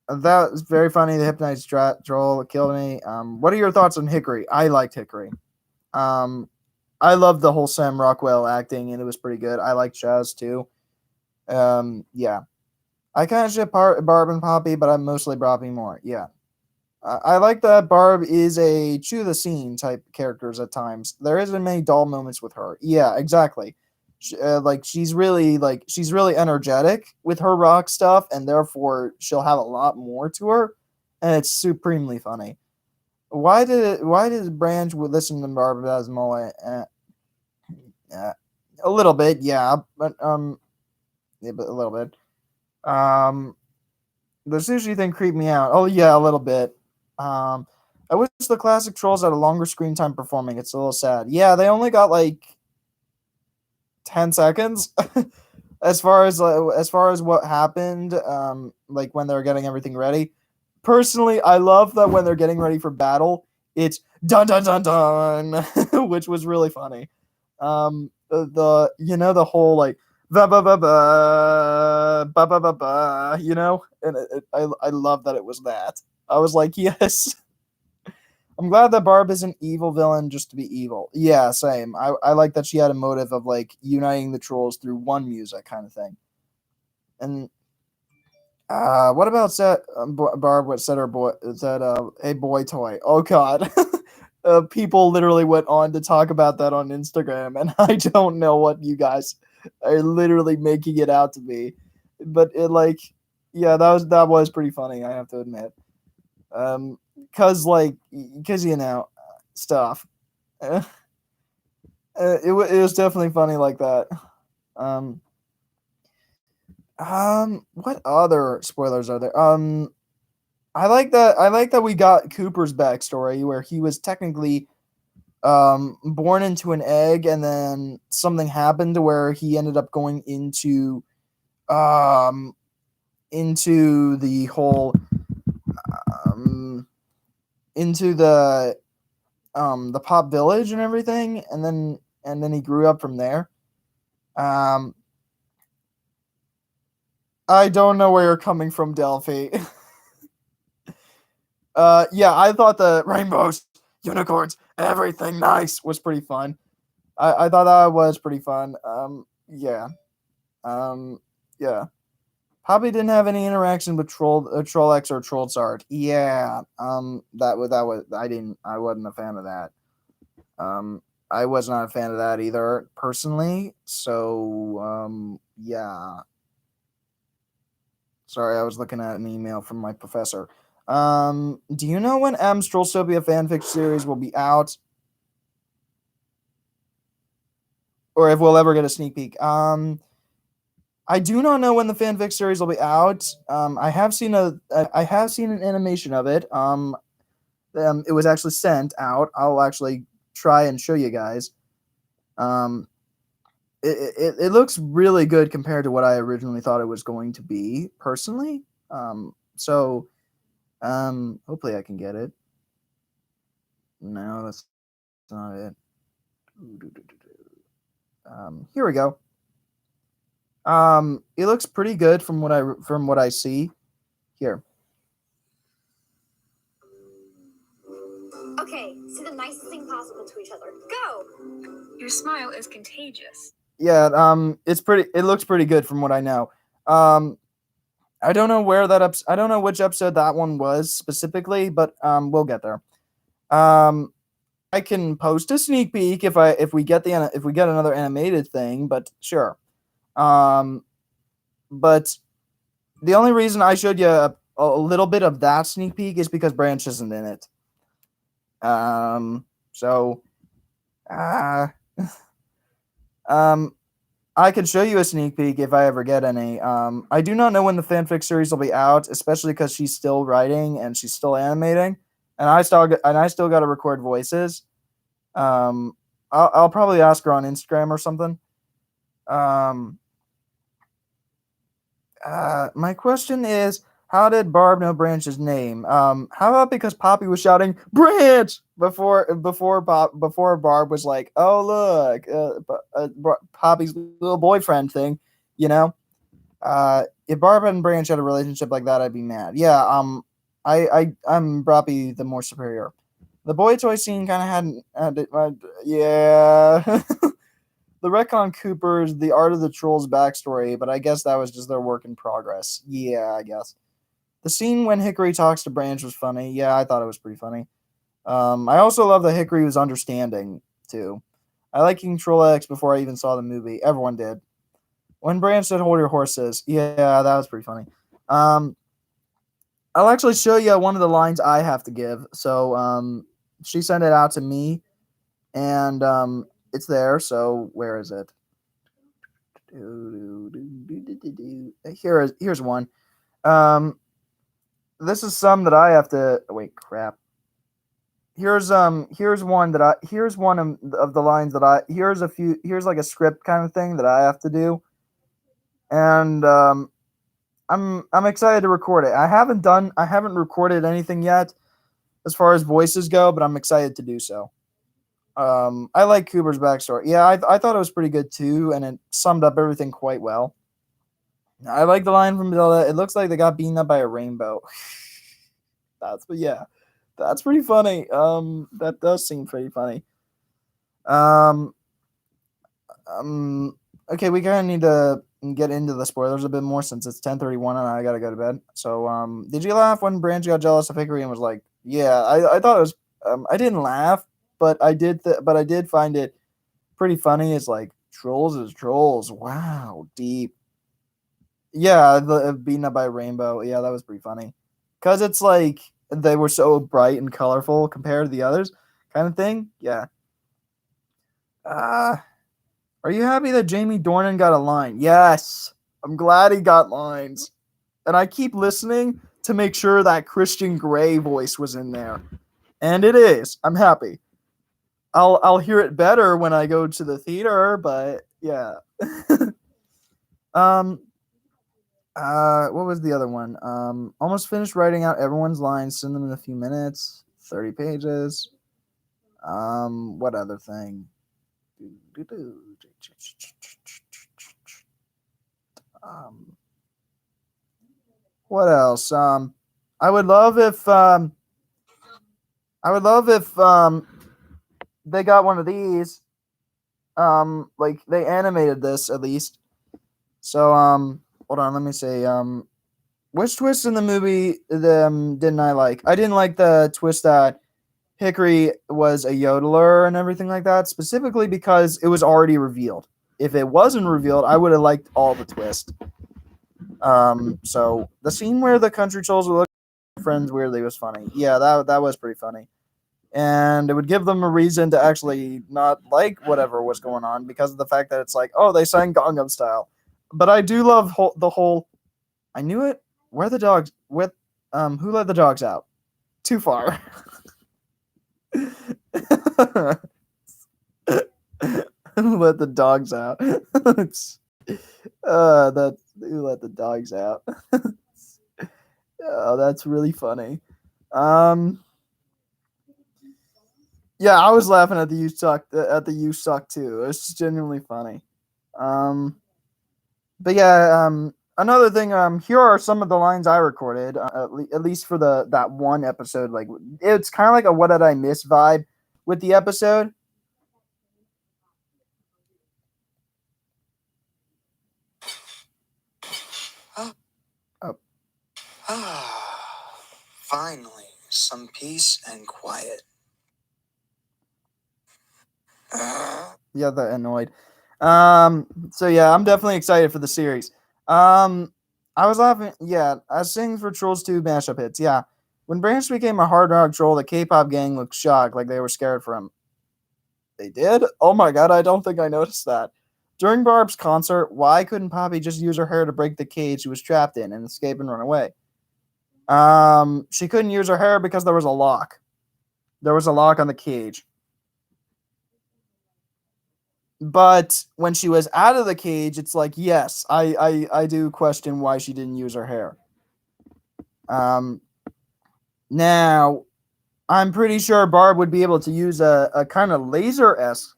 that was very funny. The hypnotized troll killed me. What are your thoughts on Hickory? I liked Hickory. Um, I loved the whole Sam Rockwell acting, and it was pretty good. I liked Chaz too. Yeah. I kind of ship Barb and Poppy, but I'm mostly Poppy more. Yeah. I like that Barb is a chew the scene type characters at times. There isn't many dull moments with her. Yeah, exactly. She's really energetic with her rock stuff, and therefore she'll have a lot more to her, and it's supremely funny. Why did Branch would listen to Barb as Mullet? Uh, a little bit, yeah, yeah, but a little bit. Um, the sushi thing creeped me out. Oh yeah, a little bit. Um, I wish the classic trolls had a longer screen time performing. It's a little sad. Yeah, they only got like 10 seconds. As far as what happened, like when they're getting everything ready. Personally, I love that when they're getting ready for battle, it's dun dun dun dun, which was really funny. The whole like ba ba ba ba ba ba ba ba, and I love that it was that. I was like, yes. I'm glad that Barb is an evil villain just to be evil. Yeah, same. I like that she had a motive of like uniting the trolls through one music kind of thing. And what about set Barb? What said her boy? Said a boy toy? Oh God, people literally went on to talk about that on Instagram, and I don't know what you guys are literally making it out to be, but yeah, that was pretty funny. I have to admit, cause stuff. Uh, it was definitely funny like that. Um, what other spoilers are there? I like that we got Cooper's backstory where he was technically born into an egg and then something happened to where he ended up going um into the whole um into the pop village and everything, and then he grew up from there. Um I don't know where you're coming from, Delphi. Yeah, I thought the rainbows, unicorns, everything nice was pretty fun. I thought that was pretty fun. Yeah. Um, yeah. Probably didn't have any interaction with Troll X or Troll Zard. Yeah. That was I wasn't a fan of that. I was not a fan of that either personally. So yeah. Sorry, I was looking at an email from my professor. Do you know when M's Trollsopia fanfic series will be out, or if we'll ever get a sneak peek? I do not know when the fanfic series will be out. I have seen an animation of it. It was actually sent out. I'll actually try and show you guys. Um, it looks really good compared to what I originally thought it was going to be, personally. So hopefully I can get it. No, that's not it. Here we go. It looks pretty good from what I see here. Okay, say the nicest thing possible to each other. Go! Your smile is contagious. Yeah, it looks pretty good from what I know. Um, I don't know I don't know which episode that one was specifically, but we'll get there. Um, I can post a sneak peek if we get another animated thing, but sure. Um, but the only reason I showed you a little bit of that sneak peek is because Branch isn't in it. So, uh, um, I could show you a sneak peek if I ever get any. I do not know when the fanfic series will be out, especially because she's still writing and she's still animating, and I still got to record voices. I'll probably ask her on Instagram or something. Um, my question is, How did Barb know Branch's name? How about because Poppy was shouting Branch before Barb was like, oh look, Poppy's little boyfriend thing, you know. If Barb and Branch had a relationship like that, I'd be mad. Yeah. I'm Broppy the more superior. The boy toy scene kind of yeah. The retcon Cooper's the Art of the Trolls backstory, but I guess that was just their work in progress. Yeah, I guess. The scene when Hickory talks to Branch was funny. Yeah, I thought it was pretty funny. I also love that Hickory was understanding too. I like King Troll X before I even saw the movie. Everyone did. When Branch said "Hold your horses," yeah, that was pretty funny. Um, I'll actually show you one of the lines I have to give. So she sent it out to me, and it's there. So where is it? Here's one. Um, this is some that I have to wait. Crap. Here's one that I here's one of the lines that I here's a few here's like a script kind of thing that I have to do, and I'm excited to record it. I haven't recorded anything yet as far as voices go, but I'm excited to do so. I like Cooper's backstory. Yeah, I thought it was pretty good too, and it summed up everything quite well. I like the line from Matilda. It looks like they got beaten up by a rainbow. Yeah, that's pretty funny. That does seem pretty funny. Um, okay, we kind of need to get into the spoilers a bit more since it's 10:31 and I gotta go to bed. So, did you laugh when Branch got jealous of Hickory and was like, "Yeah"? I thought it was. I didn't laugh, but but I did find it pretty funny. It's like trolls is trolls. Wow, deep. Yeah, the beaten up by a rainbow. Yeah, that was pretty funny. Cause it's like they were so bright and colorful compared to the others, kind of thing. Yeah. Uh are you happy that Jamie Dornan got a line? Yes. I'm glad he got lines. And I keep listening to make sure that Christian Grey voice was in there. And it is. I'm happy. I'll hear it better when I go to the theater, but yeah. um what was the other one? Almost finished writing out everyone's lines, send them in a few minutes, 30 pages. What other thing? Um, what else? I would love if they got one of these. Like they animated this at least. So hold on, let me say which twist in the movie didn't I like? I didn't like the twist that Hickory was a yodeler and everything like that, specifically because it was already revealed. If it wasn't revealed, I would have liked all the twist. So the scene where the country trolls were looking at their friends weirdly was funny. Yeah, that was pretty funny. And it would give them a reason to actually not like whatever was going on because of the fact that it's like, oh, they sang Gangnam Style. But I do love the whole. I knew it. Where the dogs? With who let the dogs out? Too far. Who let the dogs out? That who let the dogs out? Oh, that's really funny. Um, yeah, I was laughing at the you suck too. It's genuinely funny. Um, but yeah, another thing. Here are some of the lines I recorded. At least for that one episode. Like, it's kind of like a "What did I miss" vibe with the episode. Oh, Finally, some peace and quiet. yeah, they're annoyed. So yeah, I'm definitely excited for the series. I was laughing. Yeah, I was singing for Trolls 2 mashup hits. Yeah, when Branch became a hard rock troll, the K-pop gang looked shocked, like they were scared for him. They did? Oh my god, I don't think I noticed that. During Barb's concert, why couldn't Poppy just use her hair to break the cage she was trapped in and escape and run away? She couldn't use her hair because there was a lock. There was a lock on the cage. But when she was out of the cage, it's like, yes, I do question why she didn't use her hair. Um, Now, I'm pretty sure Barb would be able to use a kind of laser-esque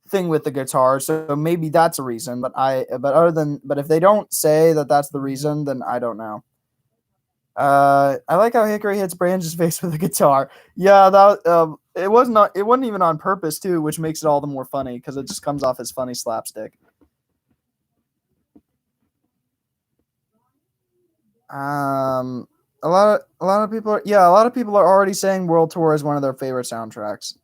thing with the guitar, so maybe that's a reason. But if they don't say that that's the reason, then I don't know. I like how Hickory hits Branch's face with the guitar. Yeah, it wasn't even on purpose too, which makes it all the more funny because it just comes off as funny slapstick. A lot of people are already saying World Tour is one of their favorite soundtracks,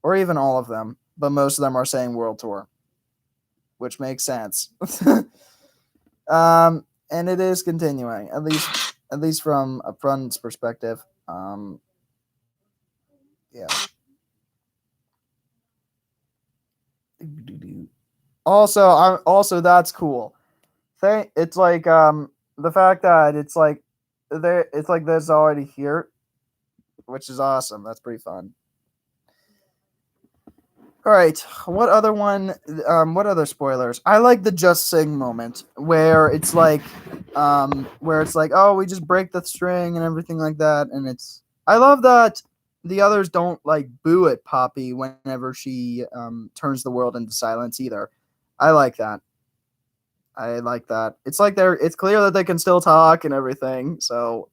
or even all of them, but most of them are saying World Tour, which makes sense. And it is continuing, at least from a front's perspective. Yeah. Also that's cool. It's like the fact that it's like this already here, which is awesome. That's pretty fun. All right, what other one? What other spoilers? I like the just sing moment where it's like, oh, we just break the string and everything like that, and it's. I love that the others don't like boo at Poppy whenever she turns the world into silence either. I like that. I like that. It's like it's clear that they can still talk and everything. So,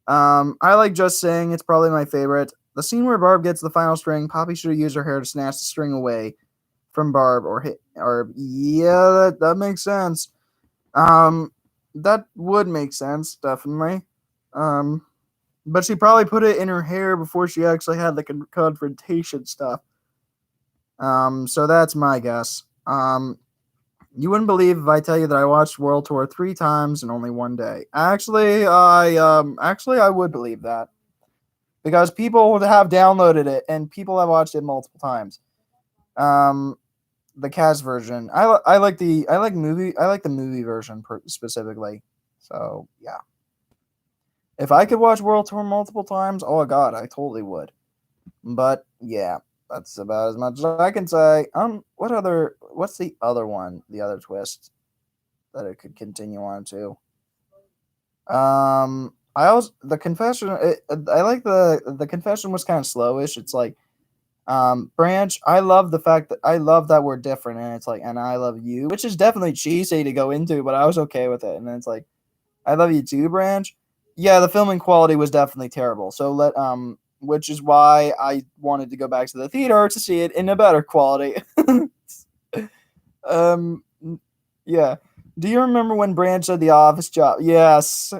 I like Just Sing. It's probably my favorite. The scene where Barb gets the final string, Poppy should have used her hair to snatch the string away from Barb, or yeah, that makes sense. Um, that would make sense, definitely. Um, but she probably put it in her hair before she actually had the confrontation stuff. So that's my guess. You wouldn't believe if I tell you that I watched World Tour 3 times in only one day. Actually I would believe that because people would have downloaded it and people have watched it multiple times. Um, the cast version, I like the movie version specifically. So yeah, if I could watch World Tour multiple times, oh god, I totally would. But yeah, that's about as much as I can say. What's the other one? The other twist that it could continue on to. I also the confession. I like the confession was kind of slowish. It's like, Branch. I love that we're different, and it's like, and I love you, which is definitely cheesy to go into, but I was okay with it. And then it's like, I love you too, Branch. Yeah, the filming quality was definitely terrible. Which is why I wanted to go back to the theater to see it in a better quality. um, yeah. Do you remember when Branch said the office job? Yes.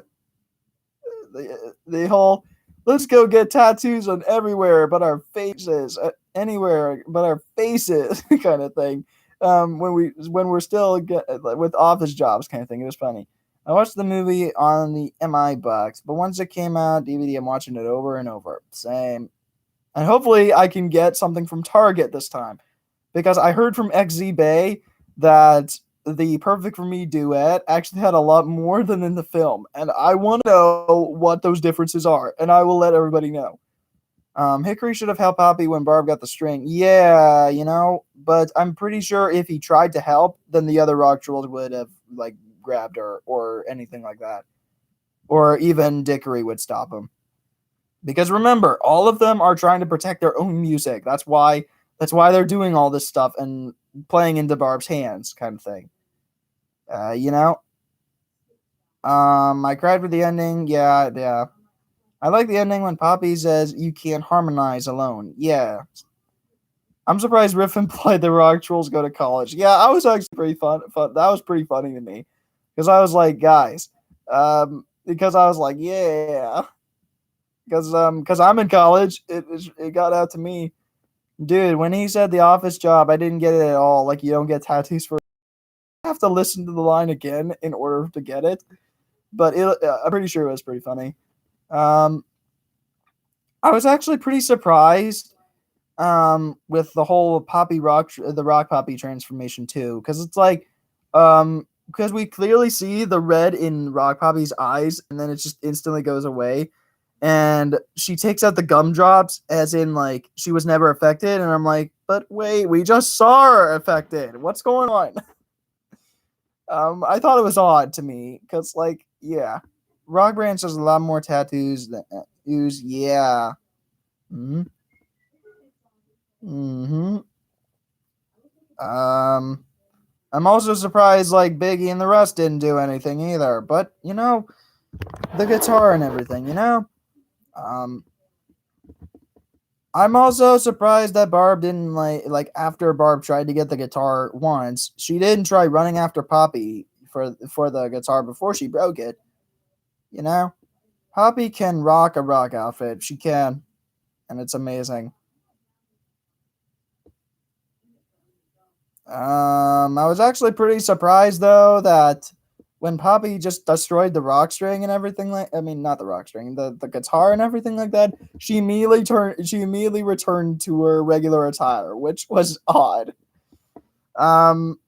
The whole let's go get tattoos on everywhere but our faces, anywhere but our faces kind of thing. When we're still with office jobs kind of thing. It was funny. I watched the movie on the MI box, but once it came out DVD, I'm watching it over and over. Same. And hopefully I can get something from Target this time because I heard from XZ Bay that the Perfect for Me duet actually had a lot more than in the film, and I want to know what those differences are, and I will let everybody know. Hickory should have helped Poppy when Barb got the string. Yeah, but I'm pretty sure if he tried to help, then the other rock trolls would have like grabbed her or anything like that, or even Dickory would stop him. Because remember, all of them are trying to protect their own music. That's why they're doing all this stuff and playing into Barb's hands, kind of thing. Uh, you know. I cried for the ending. Yeah, yeah. I like the ending when Poppy says you can't harmonize alone. Yeah. I'm surprised Riff implied the rock trolls go to college. Yeah, I was actually pretty fun. That was pretty funny to me. Because I was like, guys. Because I was like, yeah. Because I'm in college. It got out to me. Dude, when he said the office job, I didn't get it at all. Like, you don't get tattoos for. I have to listen to the line again in order to get it. But I'm pretty sure it was pretty funny. Um, I was actually pretty surprised with the whole the rock poppy transformation too, because it's like, because we clearly see the red in rock poppy's eyes, and then it just instantly goes away, and she takes out the gumdrops as in like she was never affected, and I'm like, but wait, we just saw her affected. What's going on? I thought it was odd to me because, like, yeah, Rock Branch has a lot more tattoos than tattoos. Yeah. Hmm. Hmm. Um. I'm also surprised like Biggie and the rest didn't do anything either. But the guitar and everything. Um. I'm also surprised that Barb didn't like after Barb tried to get the guitar once, she didn't try running after Poppy for the guitar before she broke it. You know, Poppy can rock a rock outfit. She can, and it's amazing. I was actually pretty surprised though that when Poppy just destroyed the rock string and everything I mean not the rock string, the guitar and everything like that, she immediately returned to her regular attire, which was odd. Um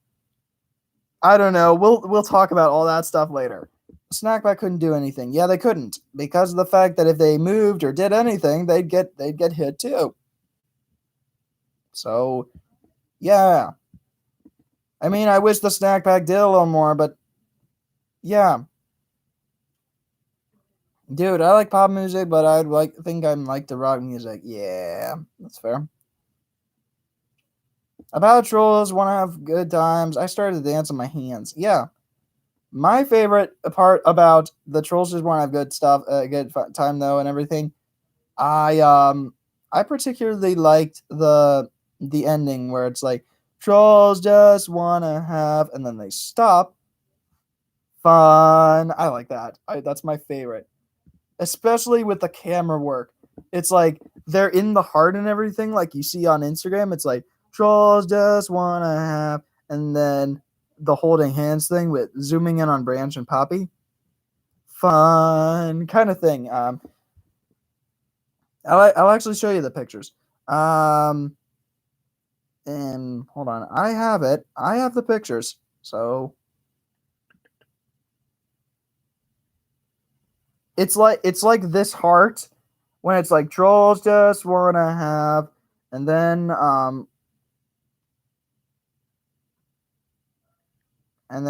I don't know. We'll talk about all that stuff later. Snackback couldn't do anything. Yeah, they couldn't because of the fact that if they moved or did anything, they'd get hit too. So, yeah. I mean, I wish the Snackback did a little more, but yeah. Dude, I like pop music, but I'd think I like the rock music. Yeah, that's fair. About trolls, want to have good times. I started to dance on my hands. Yeah, my favorite part about the trolls just want to have good stuff, time though, and everything. I particularly liked the ending where it's like trolls just want to have, and then they stop. Fun. I like that. That's my favorite. Especially with the camera work. It's like they're in the heart and everything, like you see on Instagram. It's like trolls just wanna have, and then the holding hands thing with zooming in on Branch and Poppy. Fun kind of thing. I'll actually show you the pictures. And hold on, I have it. I have the pictures. So it's like this heart when it's like trolls just wanna have, and then and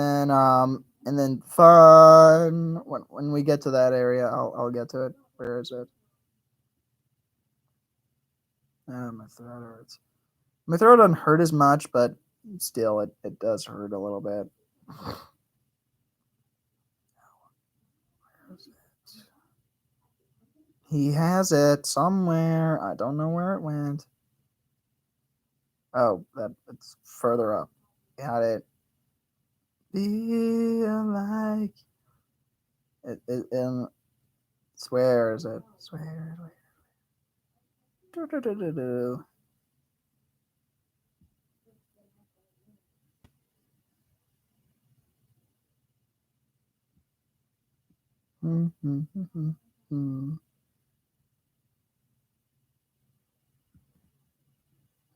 then fun. When we get to that area, I'll get to it. Where is it? My throat hurts. My throat doesn't hurt as much, but still, it does hurt a little bit. He has it somewhere. I don't know where it went. Oh, it's further up. Got it. Feel like and swear is it? Swear. Do, do, do, do, do. Hmm, hmm, hmm, hmm, hmm.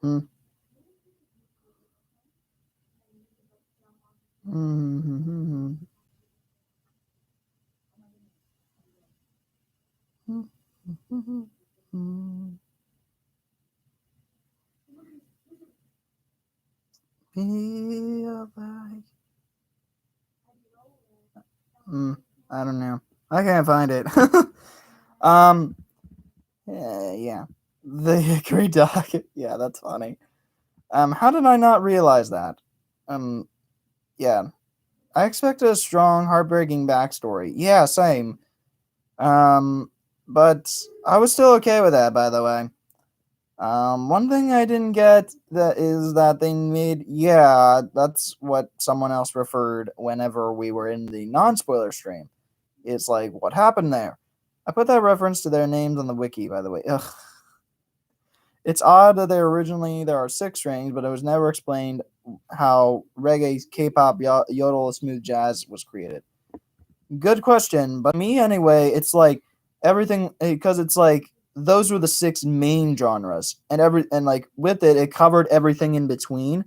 Hmm. Hmm. Feel like. I don't know. I can't find it. um. Yeah. The Great Dog. Yeah, that's funny. How did I not realize that? Um. Yeah. I expected a strong, heartbreaking backstory. Yeah, same. Um. But I was still okay with that, by the way. One thing I didn't get that is that they made, yeah, that's what someone else referred whenever we were in the non-spoiler stream. It's like, what happened there? I put that reference to their names on the wiki, by the way. Ugh. It's odd that there are six strings, but it was never explained how reggae, K-pop, yodel, smooth jazz was created. Good question, but me anyway, it's like everything because it's like those were the six main genres, and like with it covered everything in between.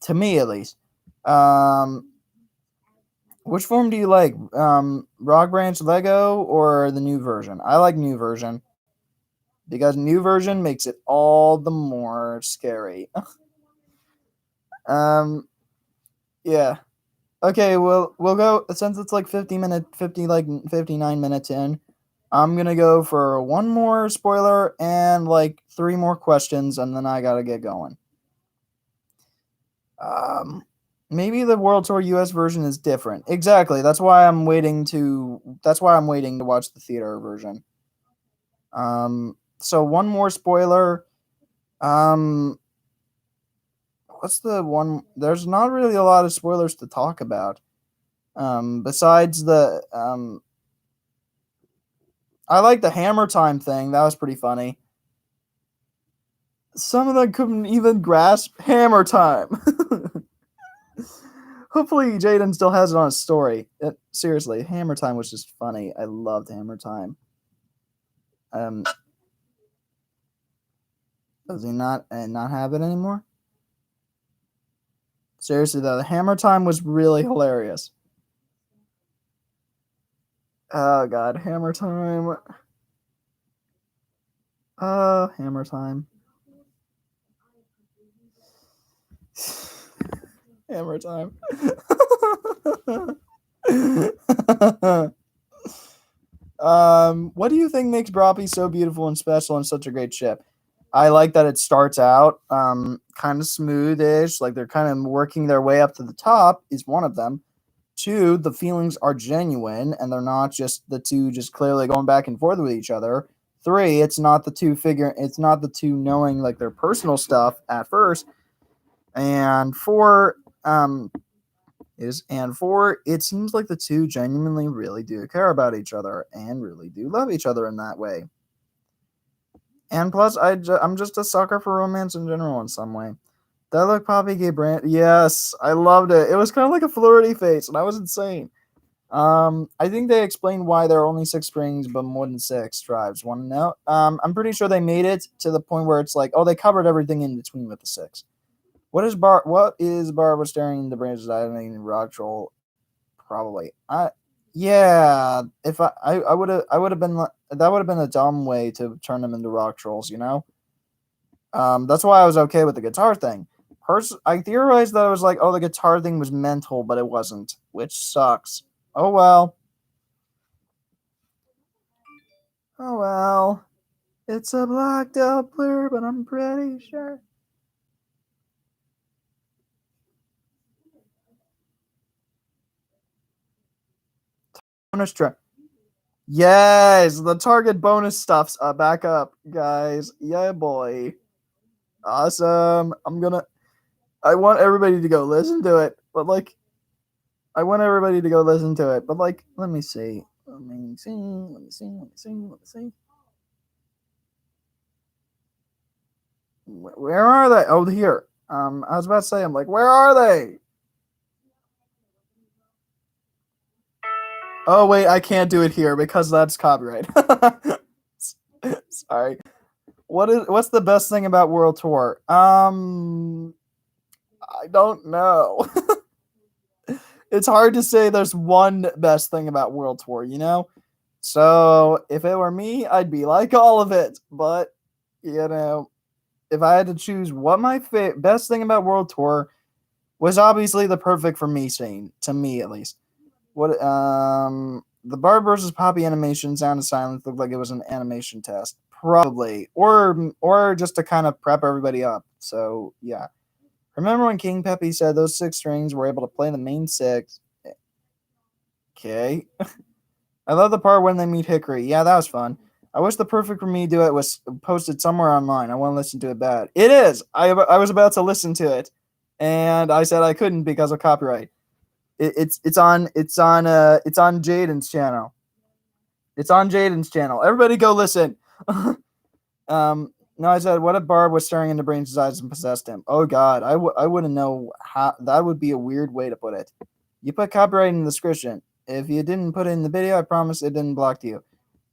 To me, at least. Um, which form do you like? Rock Branch Lego or the new version? I like new version because new version makes it all the more scary. um, yeah. Okay, we'll go since it's like 59 minutes in. I'm gonna go for one more spoiler and like three more questions, and then I gotta get going. Um, Maybe the World Tour US version is different. Exactly. That's why I'm waiting to. That's why I'm waiting to watch the theater version. So one more spoiler. Um, what's the one? There's not really a lot of spoilers to talk about. Besides I like the hammer time thing. That was pretty funny. Some of them couldn't even grasp hammer time. Hopefully, Jaden still has it on his story. Seriously, hammer time was just funny. I loved hammer time. Um, does he not have it anymore? Seriously though, the hammer time was really hilarious. Oh god, hammer time. Hammer time. Hammer time. What do you think makes Broppy so beautiful and special and such a great ship? I like that it starts out kind of smoothish, like they're kind of working their way up to the top is one of them. Two, the feelings are genuine and they're not just the two just clearly going back and forth with each other. Three, it's not the two knowing like their personal stuff at first. And four, it seems like the two genuinely really do care about each other and really do love each other in that way. And plus, I'm just a sucker for romance in general in some way. That look Poppy gave Brand. Yes, I loved it. It was kind of like a flirty face, and I was insane. I think they explained why there are only 6 strings, but more than 6 tribes. Want to know? I'm pretty sure they made it to the point where it's like, oh, they covered everything in between with the 6. What is Barbara staring the branches? I mean, rock troll. Probably. Yeah. If I would have been that would have been a dumb way to turn them into rock trolls, you know. That's why I was okay with the guitar thing. I theorized that it was like, oh, the guitar thing was mental, but it wasn't, which sucks. Oh well. Oh well. It's a blacked out blur, but I'm pretty sure. Bonus track. Yes, the target bonus stuff's back up, guys. Yeah, boy. Awesome. I want everybody to go listen to it, but like, let me see. Let me see. Let me see. Let me see. Let me see. Where are they? Oh, here. I was about to say, I'm like, where are they? Oh wait, I can't do it here because that's copyright. Sorry. What's the best thing about World Tour? I don't know. It's hard to say there's one best thing about World Tour, you know? So if it were me, I'd be like all of it. But, you know, if I had to choose what my best thing about World Tour was obviously the perfect for me scene, to me at least. The Barb versus Poppy animation Sound of Silence looked like it was an animation test. Probably. Or just to kind of prep everybody up. So yeah. Remember when King Peppy said those 6 strings were able to play the main 6? Okay. I love the part when they meet Hickory. Yeah, that was fun. I wish the perfect for me duet was posted somewhere online. I want to listen to it bad. It is. I was about to listen to it, and I said I couldn't because of copyright. It's on Jaden's channel. It's on Jaden's channel. Everybody go listen. No, I said, what if Barb was staring into Brains' eyes and possessed him? Oh God, I wouldn't know how. That would be a weird way to put it. You put copyright in the description. If you didn't put it in the video, I promise it didn't block you.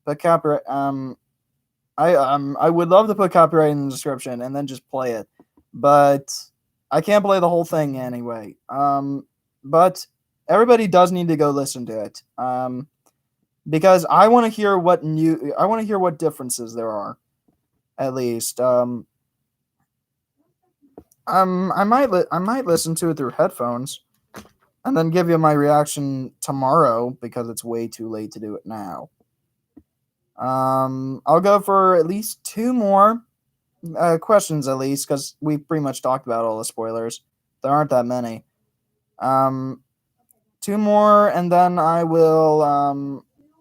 But copyright. I would love to put copyright in the description and then just play it, but I can't play the whole thing anyway. But everybody does need to go listen to it. Because I want to hear what differences there are. At least. I might listen to it through headphones. and then give you my reaction tomorrow because it's way too late to do it now. I'll go for at least 2 more questions, at least, because we pretty much talked about all the spoilers. There aren't that many. 2 more, and then I will,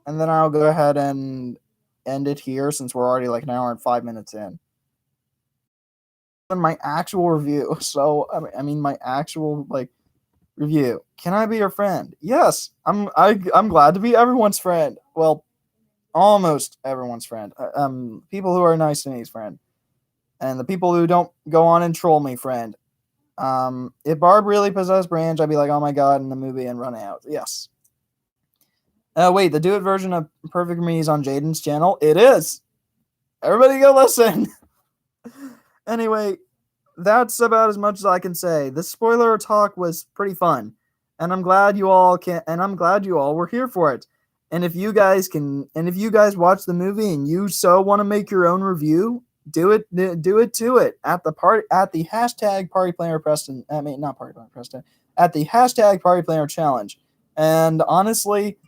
and then I'll go ahead and end it here since we're already like an hour and 5 minutes in. And my actual review. So I mean, my actual review. Can I be your friend? Yes, I'm glad to be everyone's friend. Well, almost everyone's friend. People who are nice to me's friend, and the people who don't go on and troll me friend. If Barb really possessed Branch, I'd be like, oh my god, in the movie and run out. Yes. Wait, the Do It version of Perfect Me is on Jaden's channel. It is. Everybody go listen. Anyway, that's about as much as I can say. The spoiler talk was pretty fun, and I'm glad you all were here for it. And if you guys watch the movie and you so want to make your own review, do it at the hashtag Party Planner Preston. I mean, not Party Planner Preston. At the hashtag Party Planner Challenge. And honestly,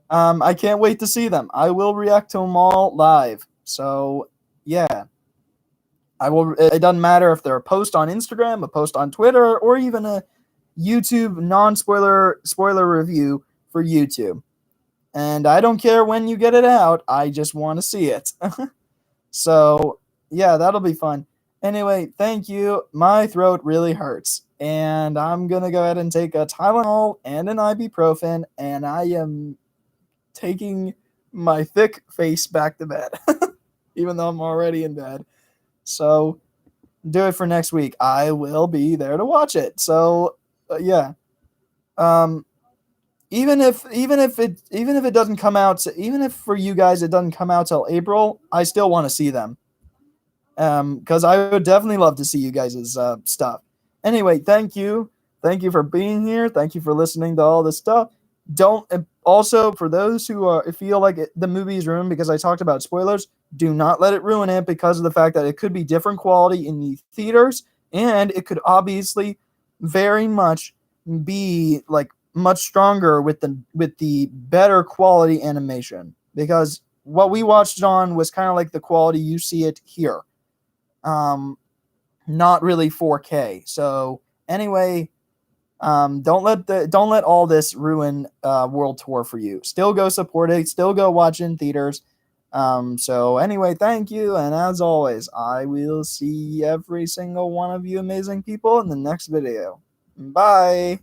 I can't wait to see them. I will react to them all live. So yeah, I will. It doesn't matter if they're a post on Instagram, a post on Twitter, or even a YouTube spoiler review for YouTube. And I don't care when you get it out. I just want to see it. So yeah, that'll be fun. Anyway, thank you. My throat really hurts, and I'm gonna go ahead and take a Tylenol and an ibuprofen, and I am taking my thick face back to bed, even though I'm already in bed. So do it for next week. I will be there to watch it. So yeah. Even if it doesn't come out, even if for you guys it doesn't come out till April, I still want to see them. Because I would definitely love to see you guys' stuff. Anyway, thank you for being here. Thank you for listening to all this stuff. Also, for those who feel like the movie is ruined because I talked about spoilers, do not let it ruin it because of the fact that it could be different quality in the theaters, and it could obviously very much be like much stronger with the better quality animation, because what we watched on was kind of like the quality you see it here, not really 4K. So anyway, don't let all this ruin World Tour for you. Still go support it. Still go watch in theaters. So anyway, thank you, and as always, I will see every single one of you amazing people in the next video. Bye.